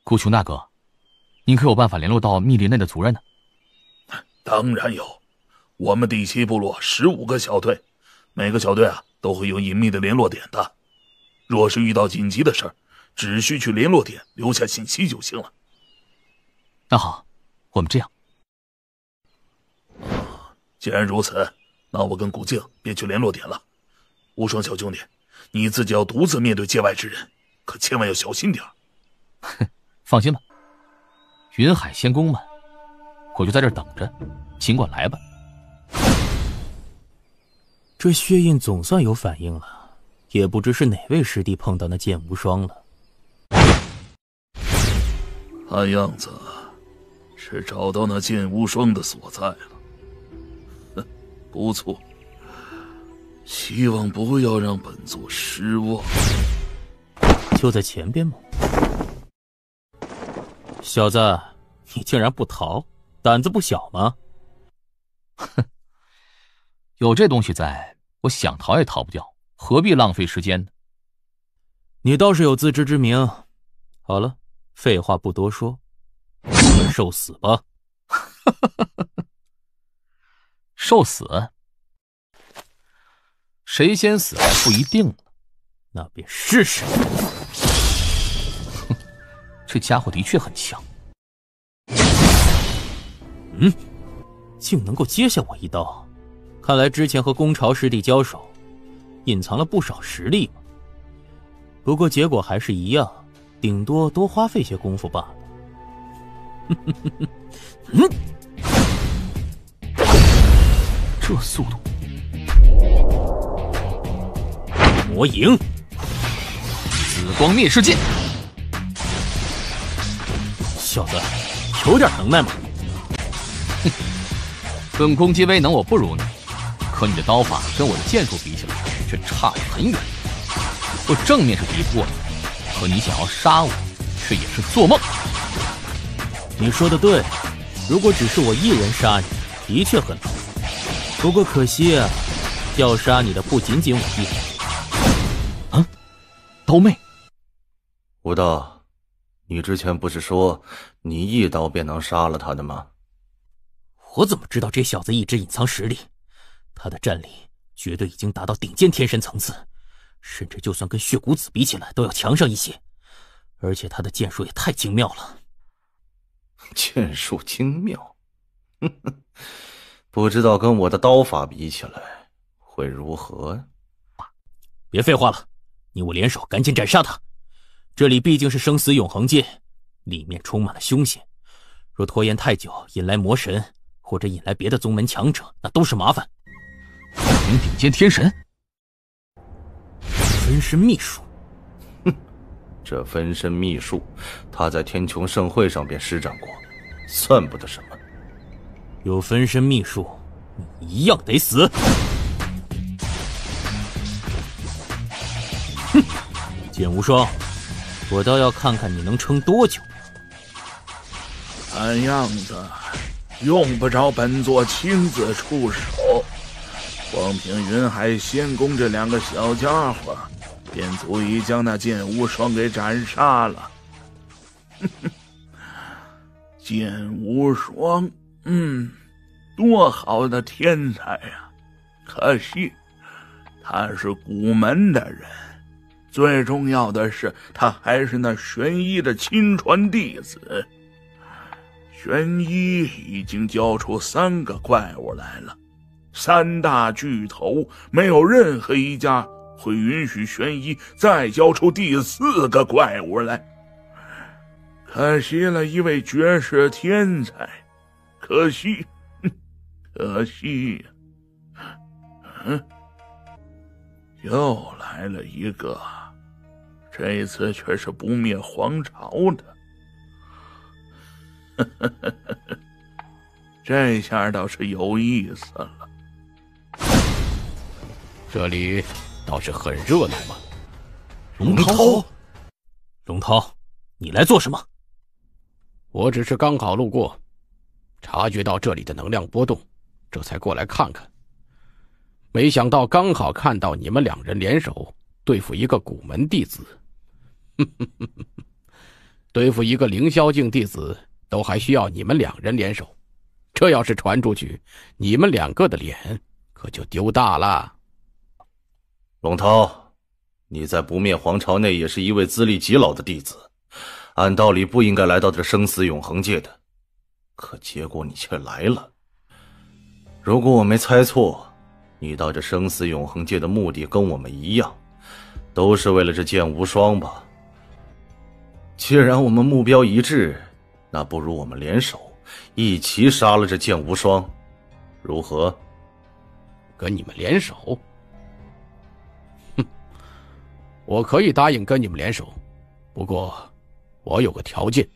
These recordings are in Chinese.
顾琼大哥，您可有办法联络到密林内的族人呢？当然有，我们第7部落15个小队，每个小队都会有隐秘的联络点的。若是遇到紧急的事儿，只需去联络点留下信息就行了。那好，我们这样。既然如此，那我跟古静便去联络点了。无双小兄弟，你自己要独自面对界外之人，可千万要小心点。放心吧，云海仙宫们，我就在这儿等着，尽管来吧。这血印总算有反应了，也不知是哪位师弟碰到那剑无双了。看样子是找到那剑无双的所在了。不错，希望不要让本座失望。就在前边吗？小子，你竟然不逃，胆子不小吗？哼，有这东西在，我想逃也逃不掉，何必浪费时间呢？你倒是有自知之明。好了，废话不多说，受死吧！受死？谁先死还不一定呢。那便试试。哼，这家伙的确很强。竟能够接下我一刀，看来之前和宫朝师弟交手，隐藏了不少实力嘛。不过结果还是一样，顶多多花费些功夫罢了。这速度！魔影，紫光灭世剑。小子，有点能耐嘛！哼，论攻击威能我不如你，可你的刀法跟我的剑术比起来却差得很远。我正面是敌不过你，可你想要杀我，却也是做梦。你说的对，如果只是我一人杀你，的确很难。不过可惜啊，要杀你的不仅仅我一人。刀妹，武道，你之前不是说你一刀便能杀了他的吗？我怎么知道这小子一直隐藏实力？他的战力绝对已经达到顶尖天神层次，甚至就算跟血骨子比起来都要强上一些。而且他的剑术也太精妙了。剑术精妙？不知道跟我的刀法比起来会如何呀？别废话了，你我联手赶紧斩杀他。这里毕竟是生死永恒界，里面充满了凶险，若拖延太久，引来魔神或者引来别的宗门强者，那都是麻烦。顶尖天神，分身秘术。这分身秘术，他在天穹盛会上便施展过，算不得什么。有分身秘术，你一样得死。哼，剑无双，我倒要看看你能撑多久。看样子用不着本座亲自出手，光凭云海仙宫这2个小家伙，便足以将那剑无双给斩杀了。剑无双，多好的天才呀！可惜他是古门的人，最重要的是他还是那玄一的亲传弟子。玄一已经交出3个怪物来了，3大巨头，没有任何一家会允许玄一再交出第4个怪物来。可惜了一位绝世天才，可惜，可惜呀！又来了一个，这次却是不灭皇朝的。这下倒是有意思了。这里倒是很热闹嘛。龙涛，你来做什么？我只是刚好路过，察觉到这里的能量波动，这才过来看看。没想到刚好看到你们2人联手对付一个古门弟子。对付一个凌霄境弟子，都还需要你们2人联手。这要是传出去，你们2个的脸可就丢大了。龙涛，你在不灭皇朝内也是一位资历极老的弟子，按道理不应该来到这生死永恒界的，可结果你却来了。如果我没猜错，你到这生死永恒界的目的跟我们一样，都是为了这剑无双吧？既然我们目标一致，那不如我们联手，一起杀了这剑无双，如何？跟你们联手？哼，我可以答应跟你们联手，不过我有个条件，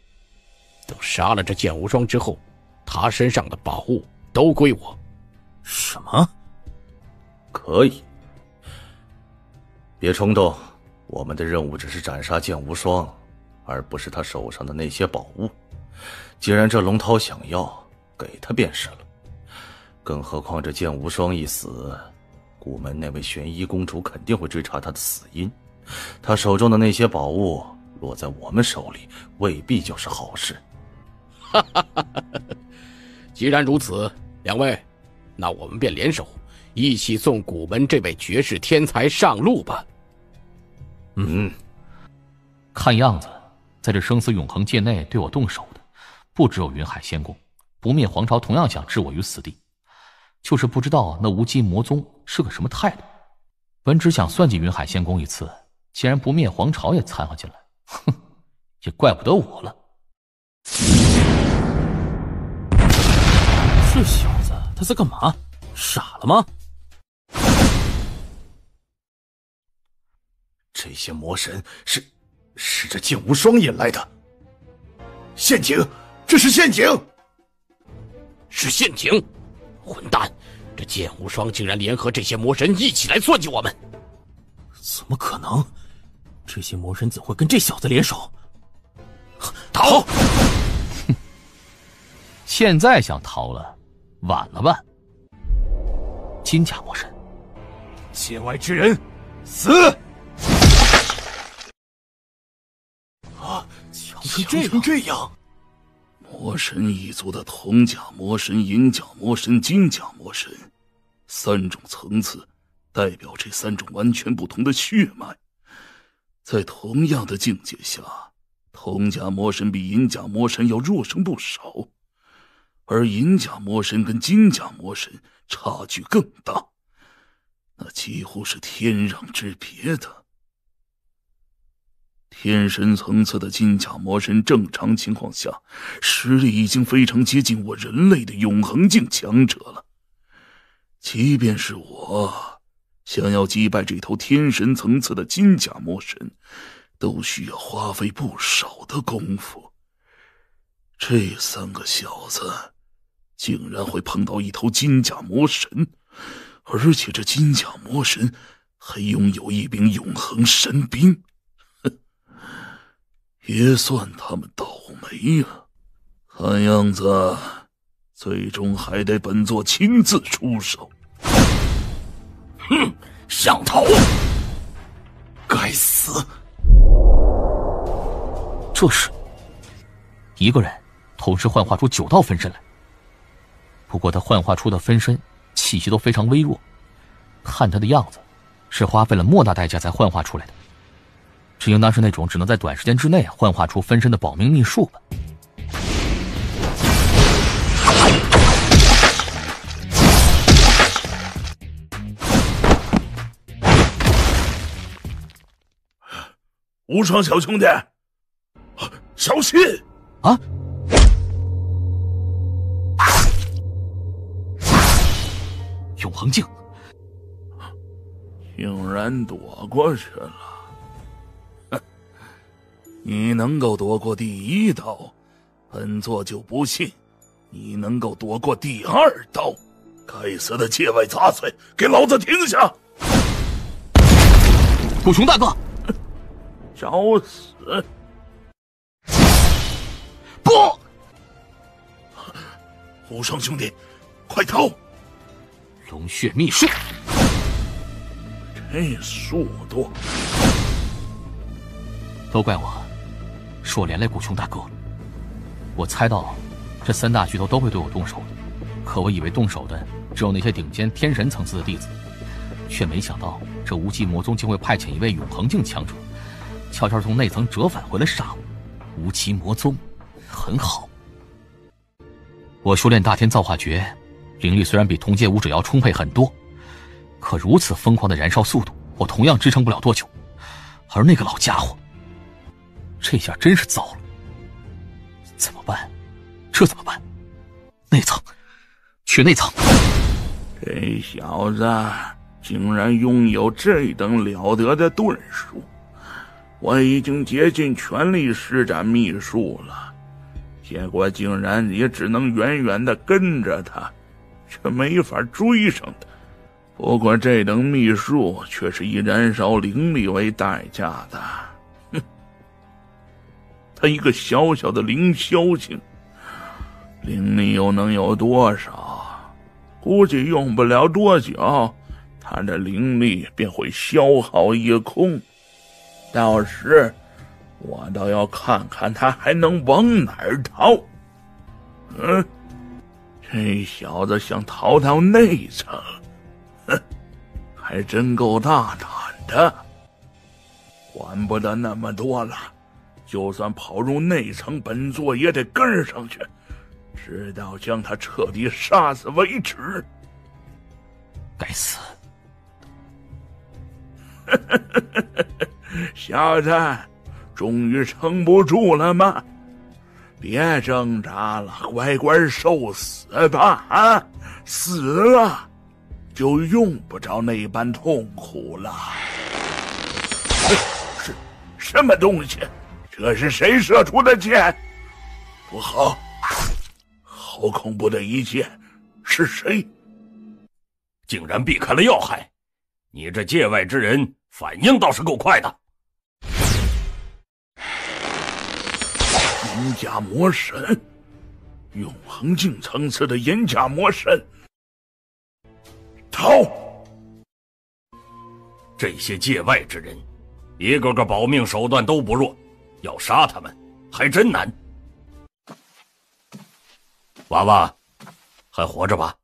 等杀了这剑无双之后，他身上的宝物都归我。什么？可以，别冲动，我们的任务只是斩杀剑无双，而不是他手上的那些宝物。既然这龙涛想要，给他便是了。更何况这剑无双一死，古门那位玄衣公主肯定会追查他的死因，他手中的那些宝物落在我们手里，未必就是好事。既然如此，2位，那我们便联手，一起送古门这位绝世天才上路吧。看样子，在这生死永恒界内对我动手的，不只有云海仙宫，不灭皇朝同样想置我于死地。就是不知道那无极魔宗是个什么态度。本只想算计云海仙宫一次，既然不灭皇朝也掺和进来，哼，也怪不得我了。这小子他在干嘛？傻了吗？这些魔神是这剑无双引来的。陷阱，这是陷阱！是陷阱！混蛋！这剑无双竟然联合这些魔神一起来算计我们！怎么可能？这些魔神怎会跟这小子联手？逃！哼，现在想逃了，晚了吧？金甲魔神，界外之人，死！啊，强成这样！魔神一族的铜甲魔神、银甲魔神、金甲魔神，3种层次，代表这3种完全不同的血脉。在同样的境界下，铜甲魔神比银甲魔神要弱上不少，而银甲魔神跟金甲魔神差距更大，那几乎是天壤之别的。天神层次的金甲魔神正常情况下，实力已经非常接近我人类的永恒境强者了。即便是我想要击败这头天神层次的金甲魔神，都需要花费不少的功夫。这3个小子竟然会碰到一头金甲魔神，而且这金甲魔神还拥有一柄永恒神兵。也算他们倒霉了，看样子最终还得本座亲自出手。哼，想逃！该死！这是一个人同时幻化出9道分身来，不过他幻化出的分身气息都非常微弱，看他的样子是花费了莫大代价才幻化出来的。这应当是那种只能在短时间之内幻化出分身的保命秘术吧。无双小兄弟，小心！啊！永恒镜，竟然躲过去了。你能够躲过第1刀，本座就不信你能够躲过第2刀。该死的界外杂碎，给老子停下！古雄大哥，找死！不！无双兄弟，快逃！龙血秘术，这速度，都怪我，是我连累古琼大哥了。我猜到这3大巨头都会对我动手的，可我以为动手的只有那些顶尖天神层次的弟子，却没想到这无极魔宗竟会派遣一位永恒境强者，悄悄从内层折返回来杀我。无极魔宗很好。我修炼大天造化诀，灵力虽然比同阶武者要充沛很多，可如此疯狂的燃烧速度，我同样支撑不了多久。而那个老家伙，这下真是糟了。怎么办？这怎么办？内层，去内层。这小子竟然拥有这等了得的遁术，我已经竭尽全力施展秘术了，结果竟然也只能远远地跟着他，却没法追上他。不过这等秘术却是以燃烧灵力为代价的。哼，他一个小小的凌霄境，灵力又能有多少？估计用不了多久，他的灵力便会消耗一空。到时我倒要看看他还能往哪儿逃。这小子想逃到内层，还真够大胆的。管不得那么多了，就算跑入内层，本座也得跟上去，直到将他彻底杀死为止。该死！小子，终于撑不住了吗？别挣扎了，乖乖受死吧！啊，死了就用不着那般痛苦了。是什么东西？这是谁射出的箭？不好，好恐怖的一箭！是谁？竟然避开了要害，你这界外之人反应倒是够快的。银甲魔神，永恒境层次的银甲魔神，逃！这些界外之人，一个个保命手段都不弱，要杀他们还真难。娃娃，还活着吧？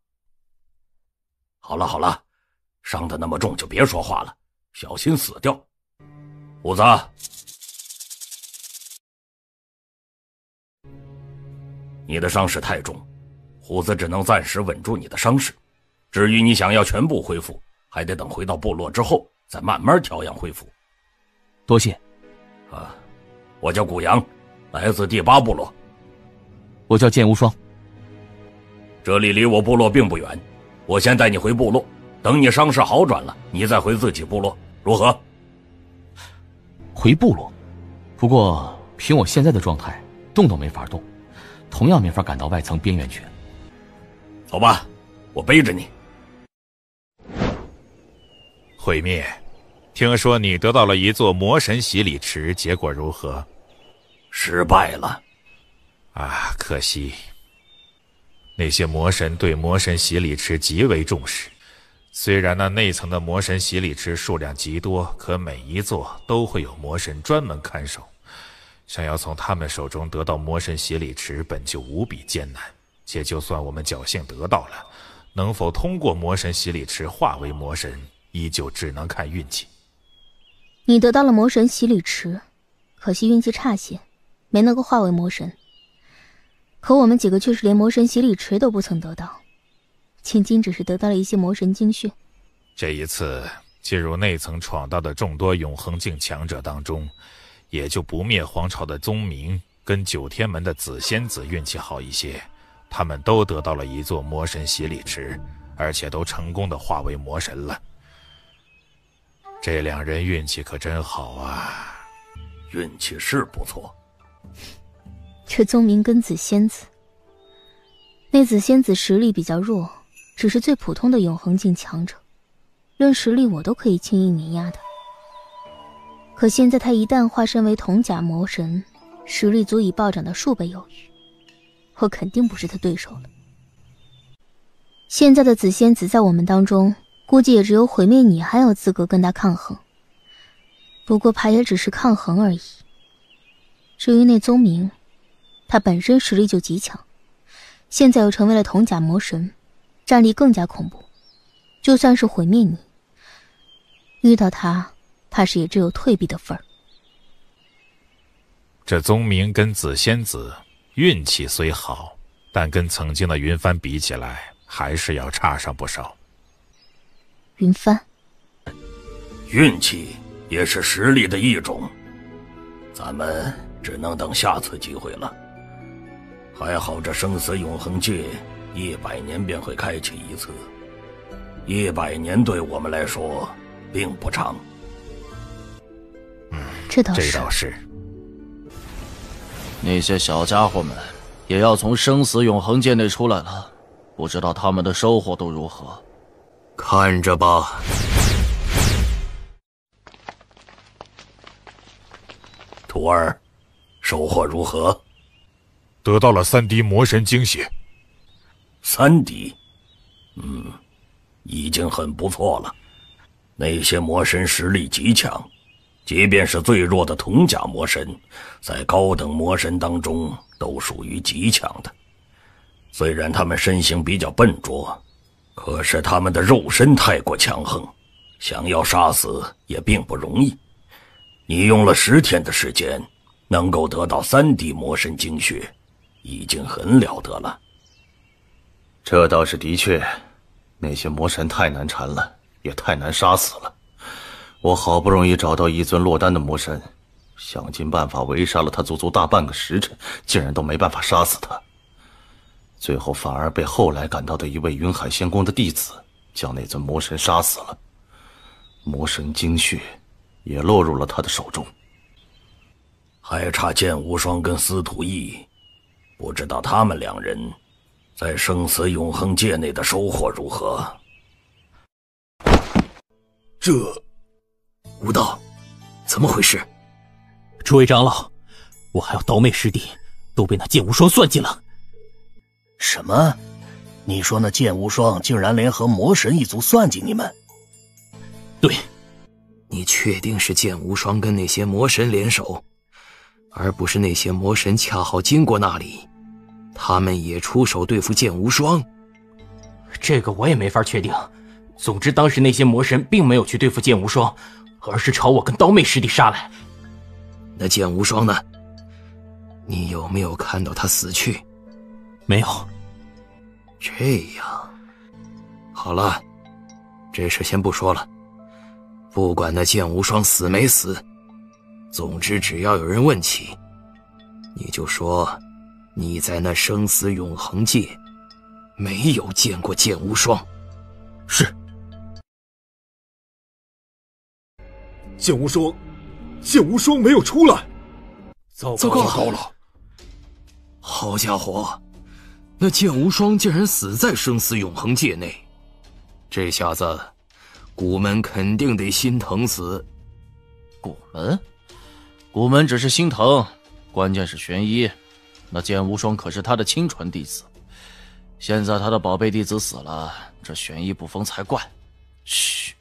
好了好了，伤得那么重就别说话了，小心死掉。虎子，你的伤势太重，虎子只能暂时稳住你的伤势。至于你想要全部恢复，还得等回到部落之后再慢慢调养恢复。多谢。我叫古阳，来自第8部落。我叫剑无双。这里离我部落并不远，我先带你回部落，等你伤势好转了，你再回自己部落，如何？回部落？不过凭我现在的状态，动都没法动，同样没法赶到外层边缘去。走吧，我背着你。毁灭，听说你得到了一座魔神洗礼池，结果如何？失败了。啊，可惜。那些魔神对魔神洗礼池极为重视，虽然那内层的魔神洗礼池数量极多，可每一座都会有魔神专门看守。想要从他们手中得到魔神洗礼池本就无比艰难，且就算我们侥幸得到了，能否通过魔神洗礼池化为魔神，依旧只能看运气。你得到了魔神洗礼池，可惜运气差些，没能够化为魔神。可我们几个却是连魔神洗礼池都不曾得到，仅仅只是得到了一些魔神精血。这一次进入内层闯荡的众多永恒境强者当中，也就不灭皇朝的宗明跟九天门的紫仙子运气好一些，他们都得到了一座魔神洗礼池，而且都成功的化为魔神了。这2人运气可真好啊！运气是不错。这宗明跟紫仙子，那紫仙子实力比较弱，只是最普通的永恒境强者，论实力我都可以轻易碾压的。可现在他一旦化身为铜甲魔神，实力足以暴涨到数倍有余，我肯定不是他对手了。现在的紫仙子在我们当中，估计也只有毁灭你还有资格跟他抗衡，不过怕也只是抗衡而已。至于那宗明，他本身实力就极强，现在又成为了铜甲魔神，战力更加恐怖。就算是毁灭你，遇到他，怕是也只有退避的份儿。这宗明跟紫仙子运气虽好，但跟曾经的云帆比起来，还是要差上不少。云帆，运气也是实力的一种，咱们只能等下次机会了。还好这生死永恒界100年便会开启一次，100年对我们来说并不长。这倒是。那些小家伙们也要从生死永恒界内出来了，不知道他们的收获都如何。看着吧。徒儿，收获如何？得到了3滴魔神精血。3滴？已经很不错了。那些魔神实力极强，即便是最弱的铜甲魔神，在高等魔神当中都属于极强的。虽然他们身形比较笨拙，可是他们的肉身太过强横，想要杀死也并不容易。你用了10天的时间，能够得到3滴魔神精血，已经很了得了。这倒是的确，那些魔神太难缠了，也太难杀死了。我好不容易找到一尊落单的魔神，想尽办法围杀了他足足大半个时辰，竟然都没办法杀死他。最后反而被后来赶到的一位云海仙宫的弟子将那尊魔神杀死了，魔神精血也落入了他的手中。还差剑无双跟司徒义，不知道他们2人在生死永恒界内的收获如何。这无道，怎么回事？诸位长老，我还有刀妹师弟都被那剑无双算计了。什么？你说那剑无双竟然联合魔神一族算计你们？对。你确定是剑无双跟那些魔神联手，而不是那些魔神恰好经过那里，他们也出手对付剑无双？这个我也没法确定。总之当时那些魔神并没有去对付剑无双，而是朝我跟刀妹师弟杀来。那剑无双呢？你有没有看到他死去？没有。这样，好了，这事先不说了。不管那剑无双死没死，总之只要有人问起，你就说你在那生死永恒界没有见过剑无双。是。剑无双没有出来。糟糕了！好家伙，那剑无双竟然死在生死永恒界内，这下子古门肯定得心疼死。古门只是心疼，关键是玄一，那剑无双可是他的亲传弟子，现在他的宝贝弟子死了，这玄一不疯才怪。嘘，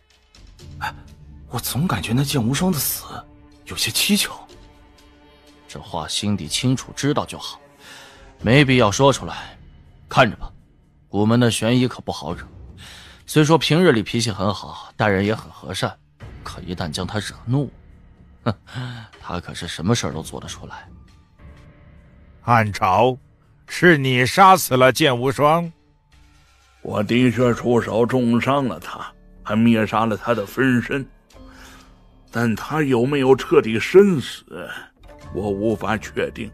我总感觉那剑无双的死有些蹊跷。这话心底清楚知道就好，没必要说出来。看着吧，古门的玄一可不好惹，虽说平日里脾气很好，待人也很和善，可一旦将他惹怒，他可是什么事儿都做得出来。暗潮，是你杀死了剑无双？我的确出手重伤了他，还灭杀了他的分身，但他有没有彻底身死，我无法确定。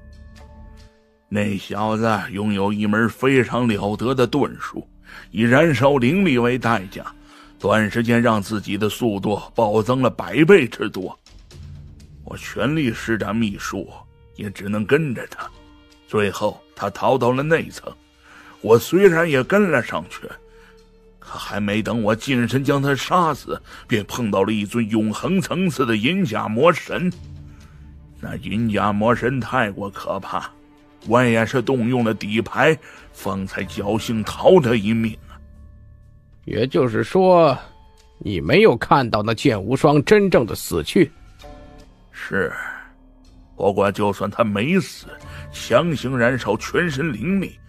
那小子拥有一门非常了得的遁术，以燃烧灵力为代价，短时间让自己的速度暴增了100倍之多。我全力施展秘术，也只能跟着他。最后他逃到了内层，我虽然也跟了上去，可还没等我近身将他杀死，便碰到了一尊永恒层次的银甲魔神。那银甲魔神太过可怕，我也是动用了底牌，方才侥幸逃得一命啊。也就是说，你没有看到那剑无双真正的死去？是，不过就算他没死，强行燃烧全身灵力，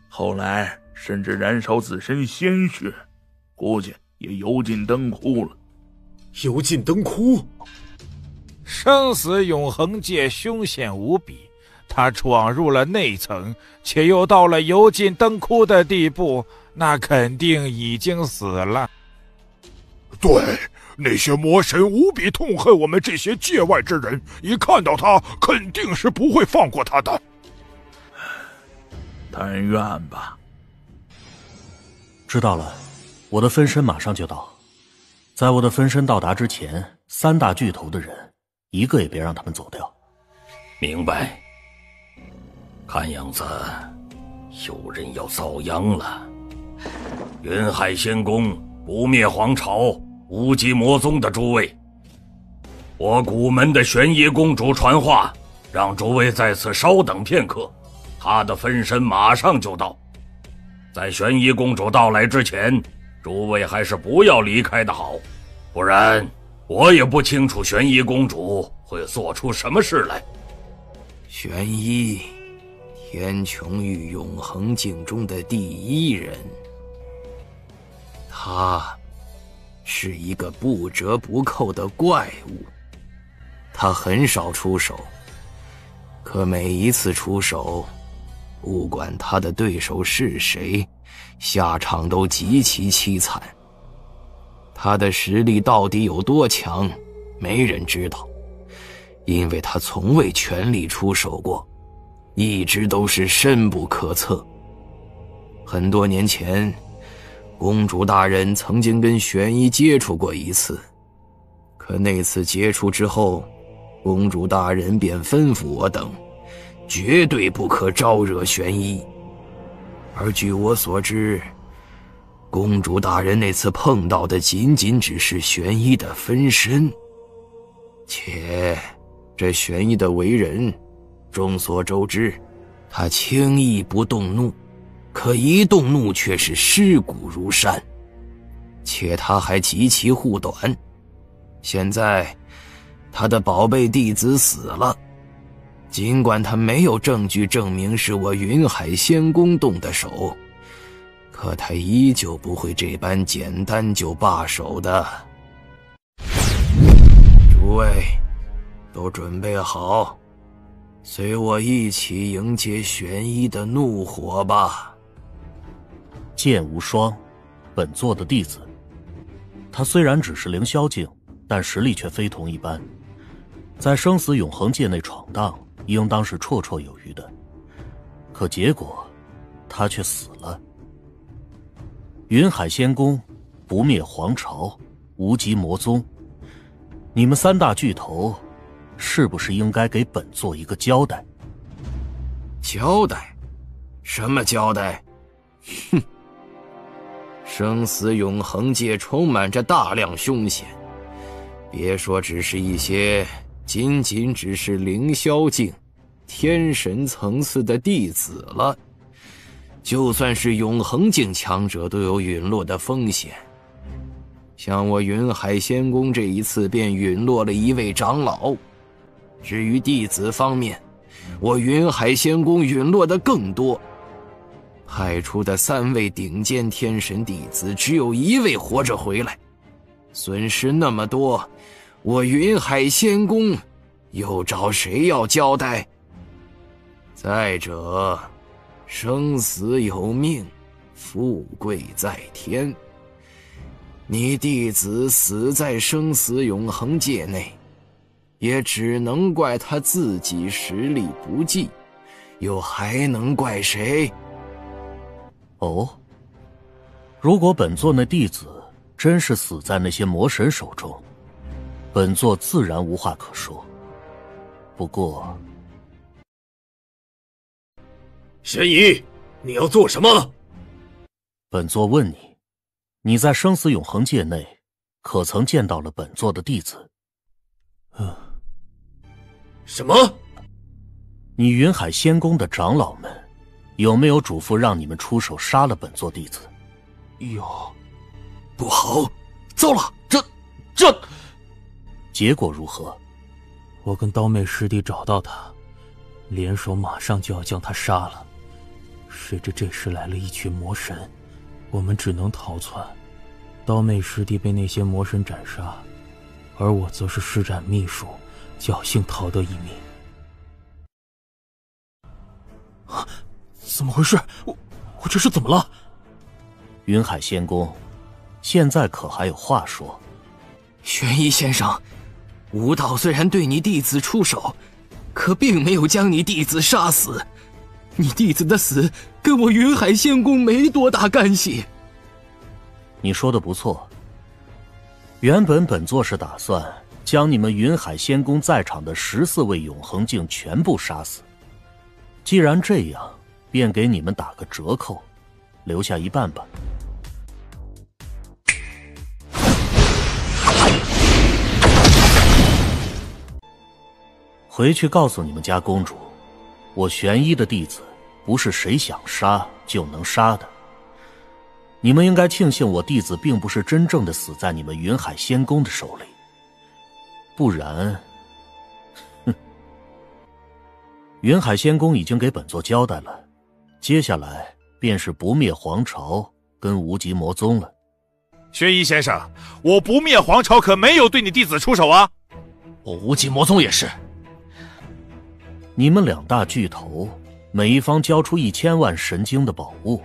后来甚至燃烧自身鲜血，估计也油尽灯枯了。油尽灯枯？生死永恒界凶险无比，他闯入了内层，且又到了油尽灯枯的地步，那肯定已经死了。对，那些魔神无比痛恨我们这些界外之人，一看到他，肯定是不会放过他的。但愿吧。知道了，我的分身马上就到。在我的分身到达之前，3大巨头的人，一个也别让他们走掉。明白。看样子有人要遭殃了。云海仙宫、不灭皇朝、无极魔宗的诸位，我古门的玄衣公主传话，让诸位在此稍等片刻，她的分身马上就到。在玄衣公主到来之前，诸位还是不要离开的好，不然我也不清楚玄衣公主会做出什么事来。玄衣，天穹域永恒境中的第1人，他是一个不折不扣的怪物。他很少出手，可每一次出手，不管他的对手是谁，下场都极其凄惨。他的实力到底有多强，没人知道，因为他从未全力出手过，一直都是深不可测。很多年前，公主大人曾经跟玄衣接触过一次，可那次接触之后，公主大人便吩咐我等，绝对不可招惹玄衣。而据我所知，公主大人那次碰到的仅仅只是玄衣的分身，且这玄衣的为人，众所周知，他轻易不动怒，可一动怒却是尸骨如山，且他还极其护短。现在他的宝贝弟子死了，尽管他没有证据证明是我云海仙宫动的手，可他依旧不会这般简单就罢手的。诸位都准备好，随我一起迎接玄衣的怒火吧。剑无双，本座的弟子。他虽然只是凌霄境，但实力却非同一般，在生死永恒界内闯荡，应当是绰绰有余的。可结果，他却死了。云海仙宫、不灭皇朝、无极魔宗，你们3大巨头，是不是应该给本座一个交代？交代？什么交代？哼！生死永恒界充满着大量凶险，别说只是一些仅只是凌霄境、天神层次的弟子了，就算是永恒境强者都有陨落的风险。像我云海仙宫这一次便陨落了1位长老，至于弟子方面，我云海仙宫陨落的更多，派出的3位顶尖天神弟子只有1位活着回来，损失那么多，我云海仙宫又找谁要交代？再者，生死有命，富贵在天。你弟子死在生死永恒界内，也只能怪他自己实力不济，又还能怪谁？哦，如果本座那弟子真是死在那些魔神手中，本座自然无话可说。不过，玄衣，你要做什么？本座问你，你在生死永恒界内，可曾见到了本座的弟子？什么？你云海仙宫的长老们，有没有嘱咐让你们出手杀了本座弟子？有。不好，糟了，这……结果如何？我跟刀妹师弟找到他，联手马上就要将他杀了。谁知这时来了一群魔神，我们只能逃窜。刀妹师弟被那些魔神斩杀，而我则是施展秘术，侥幸逃得一命。啊，怎么回事？我这是怎么了？云海仙公，现在可还有话说？玄一先生，吴道虽然对你弟子出手，可并没有将你弟子杀死。你弟子的死跟我云海仙公没多大干系。你说的不错，原本座是打算将你们云海仙宫在场的14位永恒境全部杀死。既然这样，便给你们打个折扣，留下一半吧。回去告诉你们家公主，我玄一的弟子不是谁想杀就能杀的。你们应该庆幸我弟子并不是真正的死在你们云海仙宫的手里，不然，云海仙宫已经给本座交代了，接下来便是不灭皇朝跟无极魔宗了。玄一先生，我不灭皇朝可没有对你弟子出手啊！我无极魔宗也是。你们2大巨头，每一方交出1000万神晶的宝物，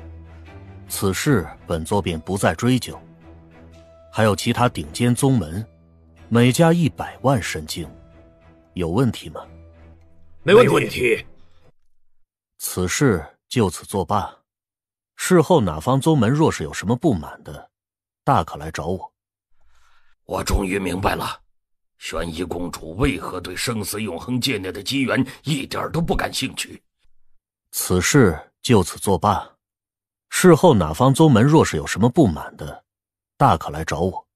此事本座便不再追究。还有其他顶尖宗门，每家100万神晶，有问题吗？没问题。此事就此作罢。事后哪方宗门若是有什么不满的，大可来找我。我终于明白了，玄一公主为何对生死永恒界内的机缘一点都不感兴趣。此事就此作罢。事后哪方宗门若是有什么不满的，大可来找我。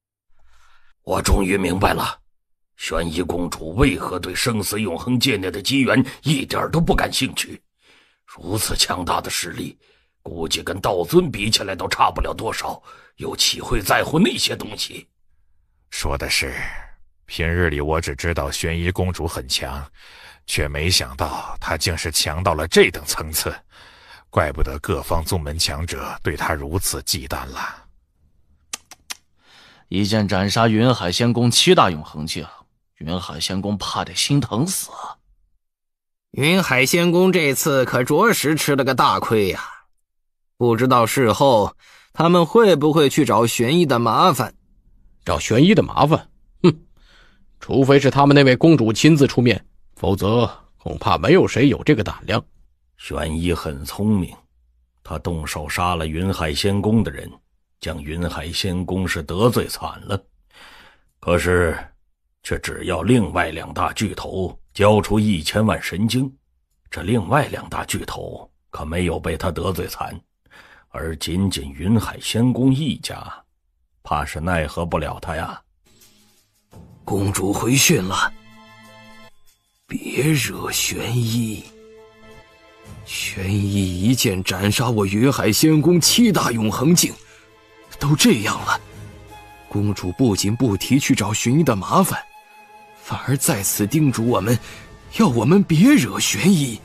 我终于明白了，玄一公主为何对生死永恒界内的机缘一点都不感兴趣。如此强大的实力，估计跟道尊比起来都差不了多少，又岂会在乎那些东西？说的是，平日里我只知道玄一公主很强，却没想到她竟是强到了这等层次，怪不得各方宗门强者对她如此忌惮了。一剑斩杀云海仙宫7大永恒境，云海仙宫怕得心疼死啊！云海仙宫这次可着实吃了个大亏呀，不知道事后他们会不会去找玄一的麻烦。找玄一的麻烦？哼，除非是他们那位公主亲自出面，否则恐怕没有谁有这个胆量。玄一很聪明，他动手杀了云海仙宫的人，将云海仙宫是得罪惨了。可是却只要另外2大巨头交出1000万神晶，这另外2大巨头可没有被他得罪惨，而仅仅云海仙宫一家，怕是奈何不了他呀。公主回讯了，别惹玄一。玄一一剑斩杀我云海仙宫7大永恒境，都这样了，公主不仅不提去找玄一的麻烦，反而再次叮嘱我们，要我们别惹玄一。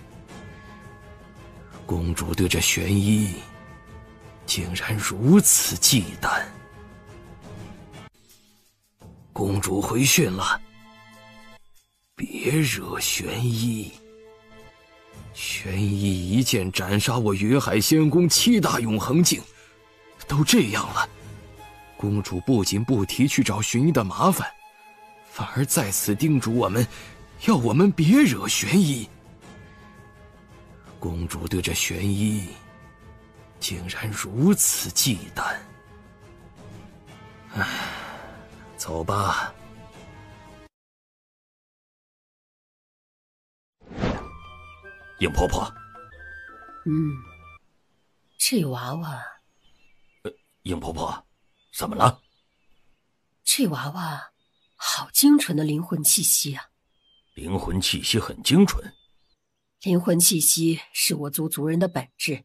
公主对这玄一竟然如此忌惮。公主回讯了，别惹玄一。玄一一剑斩杀我云海仙宫7大永恒境，都这样了，公主不仅不提去找玄一的麻烦，反而再次叮嘱我们，要我们别惹玄一。公主对这玄一竟然如此忌惮。唉，走吧。尹婆婆。这娃娃。尹婆婆，怎么了？这娃娃好精纯的灵魂气息啊！灵魂气息很精纯。灵魂气息是我族族人的本质，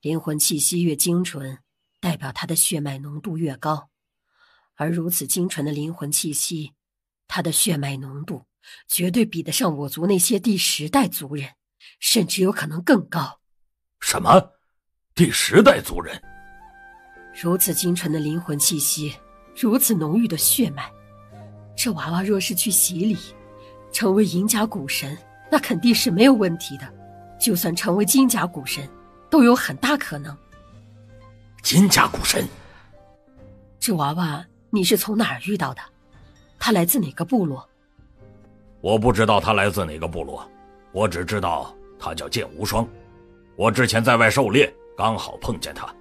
灵魂气息越精纯，代表他的血脉浓度越高。而如此精纯的灵魂气息，他的血脉浓度绝对比得上我族那些第10代族人，甚至有可能更高。什么？第10代族人？如此精纯的灵魂气息，如此浓郁的血脉，这娃娃若是去洗礼，成为银甲古神，那肯定是没有问题的。就算成为金甲古神，都有很大可能。金甲古神？这娃娃你是从哪儿遇到的？他来自哪个部落？我不知道他来自哪个部落，我只知道他叫剑无双。我之前在外狩猎，刚好碰见他，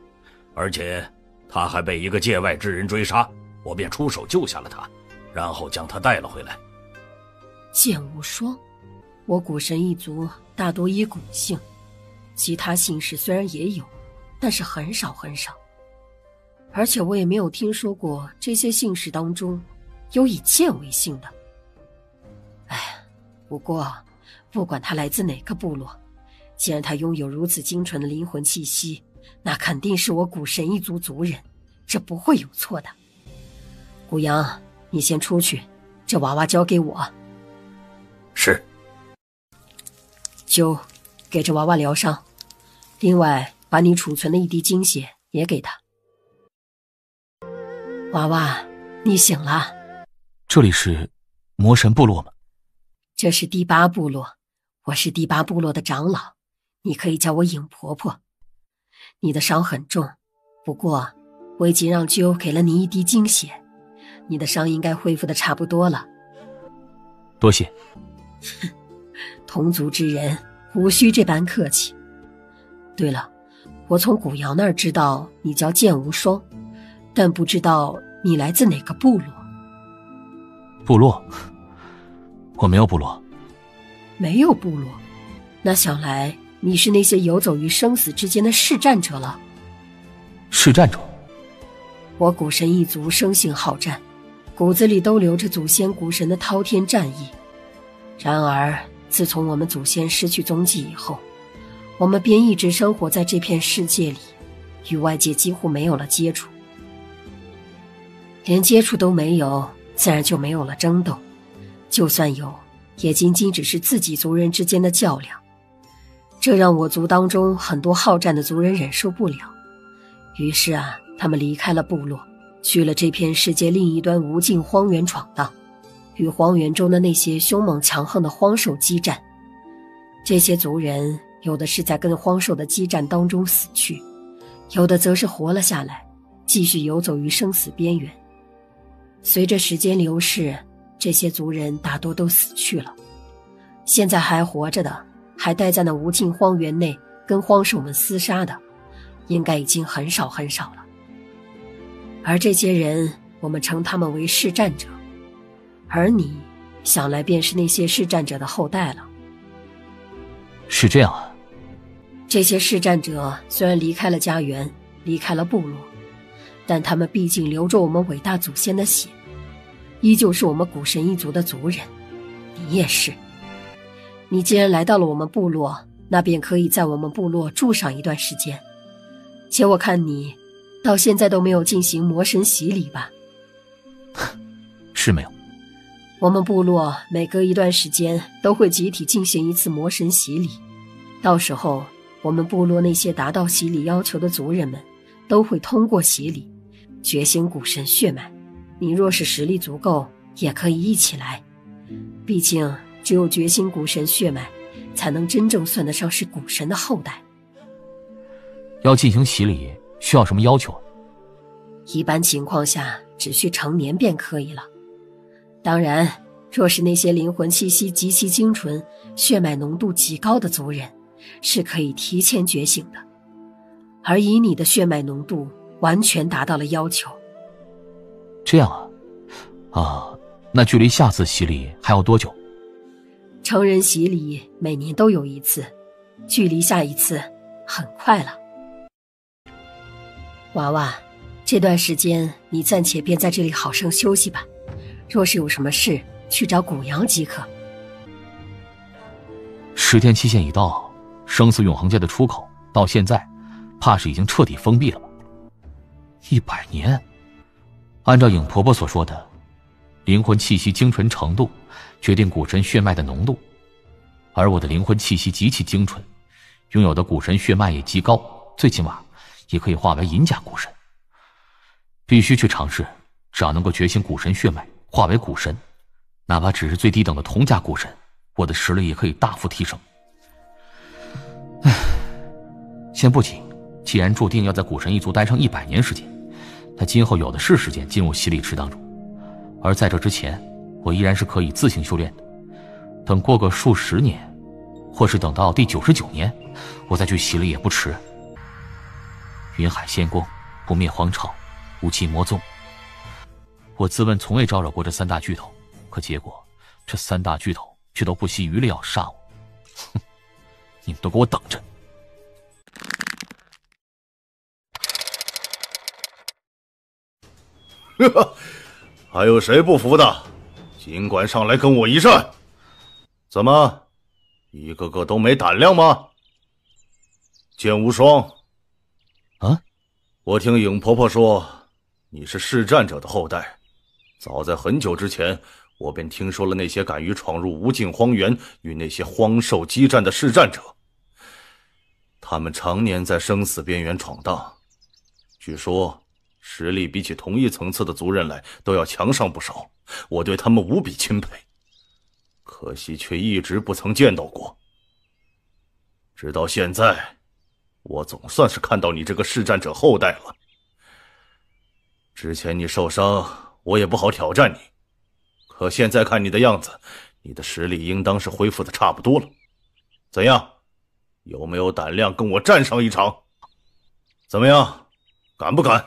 而且他还被一个界外之人追杀，我便出手救下了他，然后将他带了回来。剑无双，我古神一族大多以古姓，其他姓氏虽然也有，但是很少很少。而且我也没有听说过这些姓氏当中有以剑为姓的。不过不管他来自哪个部落，既然他拥有如此精纯的灵魂气息，那肯定是我古神一族族人，这不会有错的。古阳，你先出去，这娃娃交给我。是。就给这娃娃疗伤，另外把你储存的一滴精血也给他。娃娃，你醒了。这里是魔神部落吗？这是第8部落，我是第8部落的长老，你可以叫我影婆婆。你的伤很重，不过我已经让鸠给了你一滴精血，你的伤应该恢复的差不多了。多谢。同族之人无需这般客气。对了，我从古瑶那儿知道你叫剑无双，但不知道你来自哪个部落。部落？我没有部落。没有部落？那想来你是那些游走于生死之间的试战者了。试战者？我古神一族生性好战，骨子里都流着祖先古神的滔天战意。然而自从我们祖先失去踪迹以后，我们便一直生活在这片世界里，与外界几乎没有了接触。连接触都没有，自然就没有了争斗，就算有，也仅仅只是自己族人之间的较量。这让我族当中很多好战的族人忍受不了，于是他们离开了部落，去了这片世界另一端无尽荒原闯荡，与荒原中的那些凶猛强横的荒兽激战。这些族人有的是在跟荒兽的激战当中死去，有的则是活了下来，继续游走于生死边缘。随着时间流逝，这些族人大多都死去了，现在还活着的，还待在那无尽荒原内跟荒兽们厮杀的，应该已经很少很少了。而这些人，我们称他们为试战者，而你想来便是那些试战者的后代了。是这样啊。这些试战者虽然离开了家园，离开了部落，但他们毕竟流着我们伟大祖先的血，依旧是我们古神一族的族人。你也是。你既然来到了我们部落，那便可以在我们部落住上一段时间。且我看你到现在都没有进行魔神洗礼吧？是没有。我们部落每隔一段时间都会集体进行一次魔神洗礼，到时候我们部落那些达到洗礼要求的族人们都会通过洗礼觉醒古神血脉。你若是实力足够，也可以一起来，毕竟只有觉醒古神血脉，才能真正算得上是古神的后代。要进行洗礼需要什么要求？一般情况下只需成年便可以了。当然，若是那些灵魂气息极其精纯、血脉浓度极高的族人，是可以提前觉醒的。而以你的血脉浓度，完全达到了要求。这样啊，那距离下次洗礼还要多久？成人洗礼每年都有一次，距离下一次很快了。娃娃，这段时间你暂且便在这里好生休息吧，若是有什么事，去找古阳即可。10天期限已到，生死永恒界的出口到现在怕是已经彻底封闭了吧？100年，按照影婆婆所说的，灵魂气息精纯程度决定古神血脉的浓度，而我的灵魂气息极其精纯，拥有的古神血脉也极高，最起码也可以化为银甲古神。必须去尝试，只要能够觉醒古神血脉，化为古神，哪怕只是最低等的铜甲古神，我的实力也可以大幅提升。唉，先不急，既然注定要在古神一族待上100年时间，那今后有的是时间进入洗礼池当中。而在这之前，我依然是可以自行修炼的。等过个数十年，或是等到第99年，我再去洗礼也不迟。云海仙宫，不灭皇朝，无期魔宗。我自问从未招惹过这3大巨头，可结果这3大巨头却都不惜余力要杀我。哼，你们都给我等着！呵呵，还有谁不服的？尽管上来跟我一战！怎么，一个个都没胆量吗？剑无双，啊，我听影婆婆说，你是弑战者的后代。早在很久之前，我便听说了那些敢于闯入无尽荒原与那些荒兽激战的弑战者。他们常年在生死边缘闯荡，据说实力比起同一层次的族人来都要强上不少，我对他们无比钦佩，可惜却一直不曾见到过。直到现在，我总算是看到你这个弑战者后代了。之前你受伤，我也不好挑战你，可现在看你的样子，你的实力应当是恢复的差不多了。怎样，有没有胆量跟我战上一场？怎么样，敢不敢？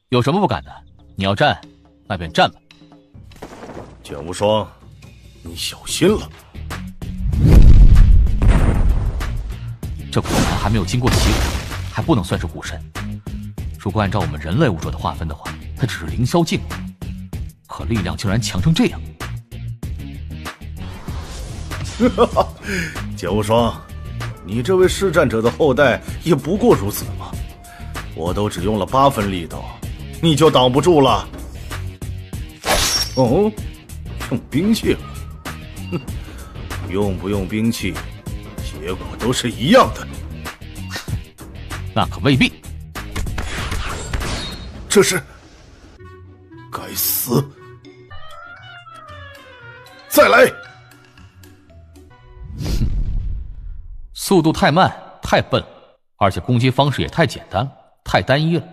有什么不敢的？你要战，那便战吧。剑无双，你小心了。这果然还没有经过洗礼，还不能算是古神。如果按照我们人类武者的划分的话，他只是凌霄境，可力量竟然强成这样。剑无双，你这位弑战者的后代也不过如此嘛。我都只用了8分力道，你就挡不住了。哦，用兵器了？哼，用不用兵器，结果都是一样的。那可未必。这是……该死！再来！速度太慢，太笨了，而且攻击方式也太简单了，太单一了，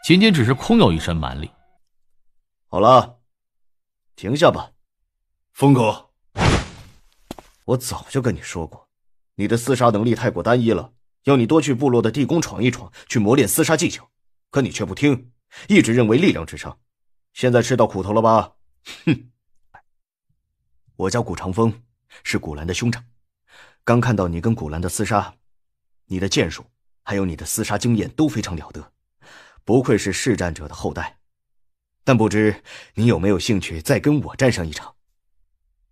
仅仅只是空有一身蛮力。好了，停下吧。风哥，我早就跟你说过，你的厮杀能力太过单一了，要你多去部落的地宫闯一闯，去磨练厮杀技巧，可你却不听，一直认为力量至上。现在吃到苦头了吧？哼！我叫古长风，是古兰的兄长。刚看到你跟古兰的厮杀，你的剑术还有你的厮杀经验都非常了得，不愧是弑战者的后代。但不知你有没有兴趣再跟我战上一场？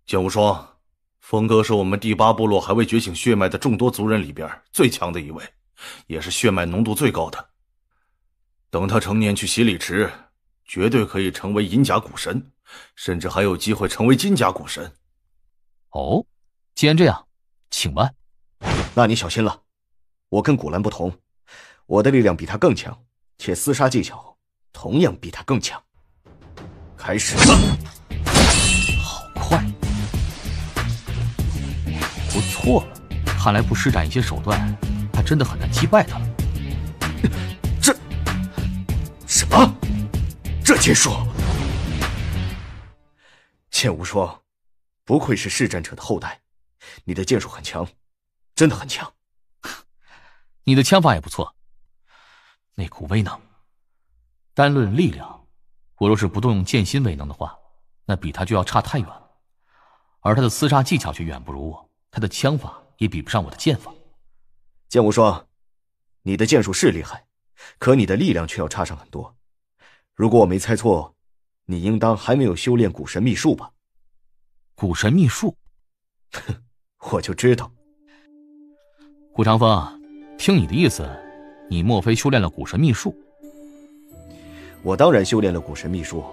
剑无双，风哥是我们第8部落还未觉醒血脉的众多族人里边最强的一位，也是血脉浓度最高的。等他成年去洗礼池，绝对可以成为银甲古神，甚至还有机会成为金甲古神。哦，既然这样，请吧。那你小心了，我跟古兰不同，我的力量比他更强，且厮杀技巧同样比他更强。开始吧。好快，不错了，看来不施展一些手段，还真的很难击败他了。什么？这剑术？剑无双，不愧是弑战者的后代，你的剑术很强，真的很强。你的枪法也不错，那股威能，单论力量，我若是不动用剑心威能的话，那比他就要差太远了。而他的厮杀技巧却远不如我，他的枪法也比不上我的剑法。剑无双，你的剑术是厉害，可你的力量却要差上很多。如果我没猜错，你应当还没有修炼古神秘术吧？古神秘术？哼，我就知道。古长风，听你的意思，你莫非修炼了古神秘术？我当然修炼了古神秘术，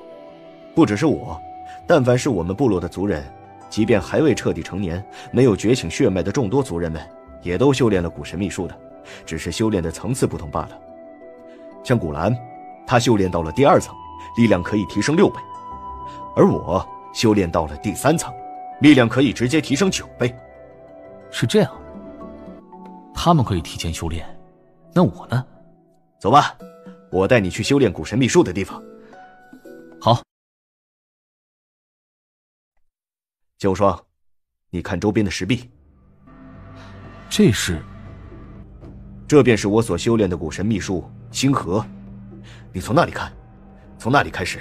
不只是我，但凡是我们部落的族人，即便还未彻底成年，没有觉醒血脉的众多族人们，也都修炼了古神秘术的，只是修炼的层次不同罢了。像古兰，他修炼到了第2层，力量可以提升6倍，而我修炼到了第3层，力量可以直接提升9倍。是这样，他们可以提前修炼，那我呢？走吧，我带你去修炼古神秘术的地方。好。剑无双，你看周边的石壁。这便是我所修炼的古神秘术星河。你从那里看，从那里开始。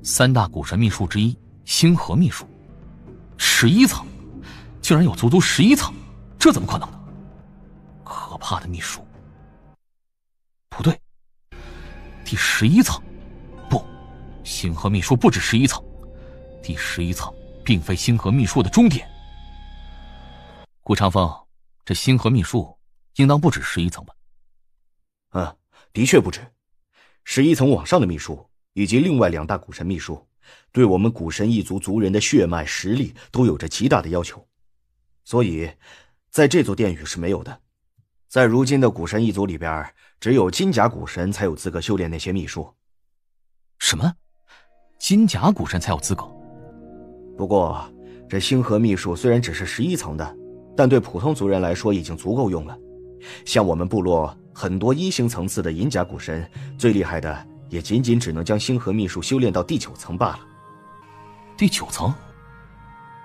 3大古神秘术之一，星河秘术，11层，竟然有足足11层，这怎么可能呢？可怕的秘术。不对，第11层，不，星河秘术不止11层，第11层并非星河秘术的终点。顾长风，这星河秘术应当不止11层吧？的确不止。11层往上的秘术以及另外2大古神秘术，对我们古神一族族人的血脉实力都有着极大的要求，所以在这座殿宇是没有的。在如今的古神一族里边，只有金甲古神才有资格修炼那些秘术。什么？金甲古神才有资格？不过这星河秘术虽然只是11层的，但对普通族人来说已经足够用了。像我们部落很多1星层次的银甲古神，最厉害的也仅仅只能将星河秘术修炼到第9层罢了。第9层？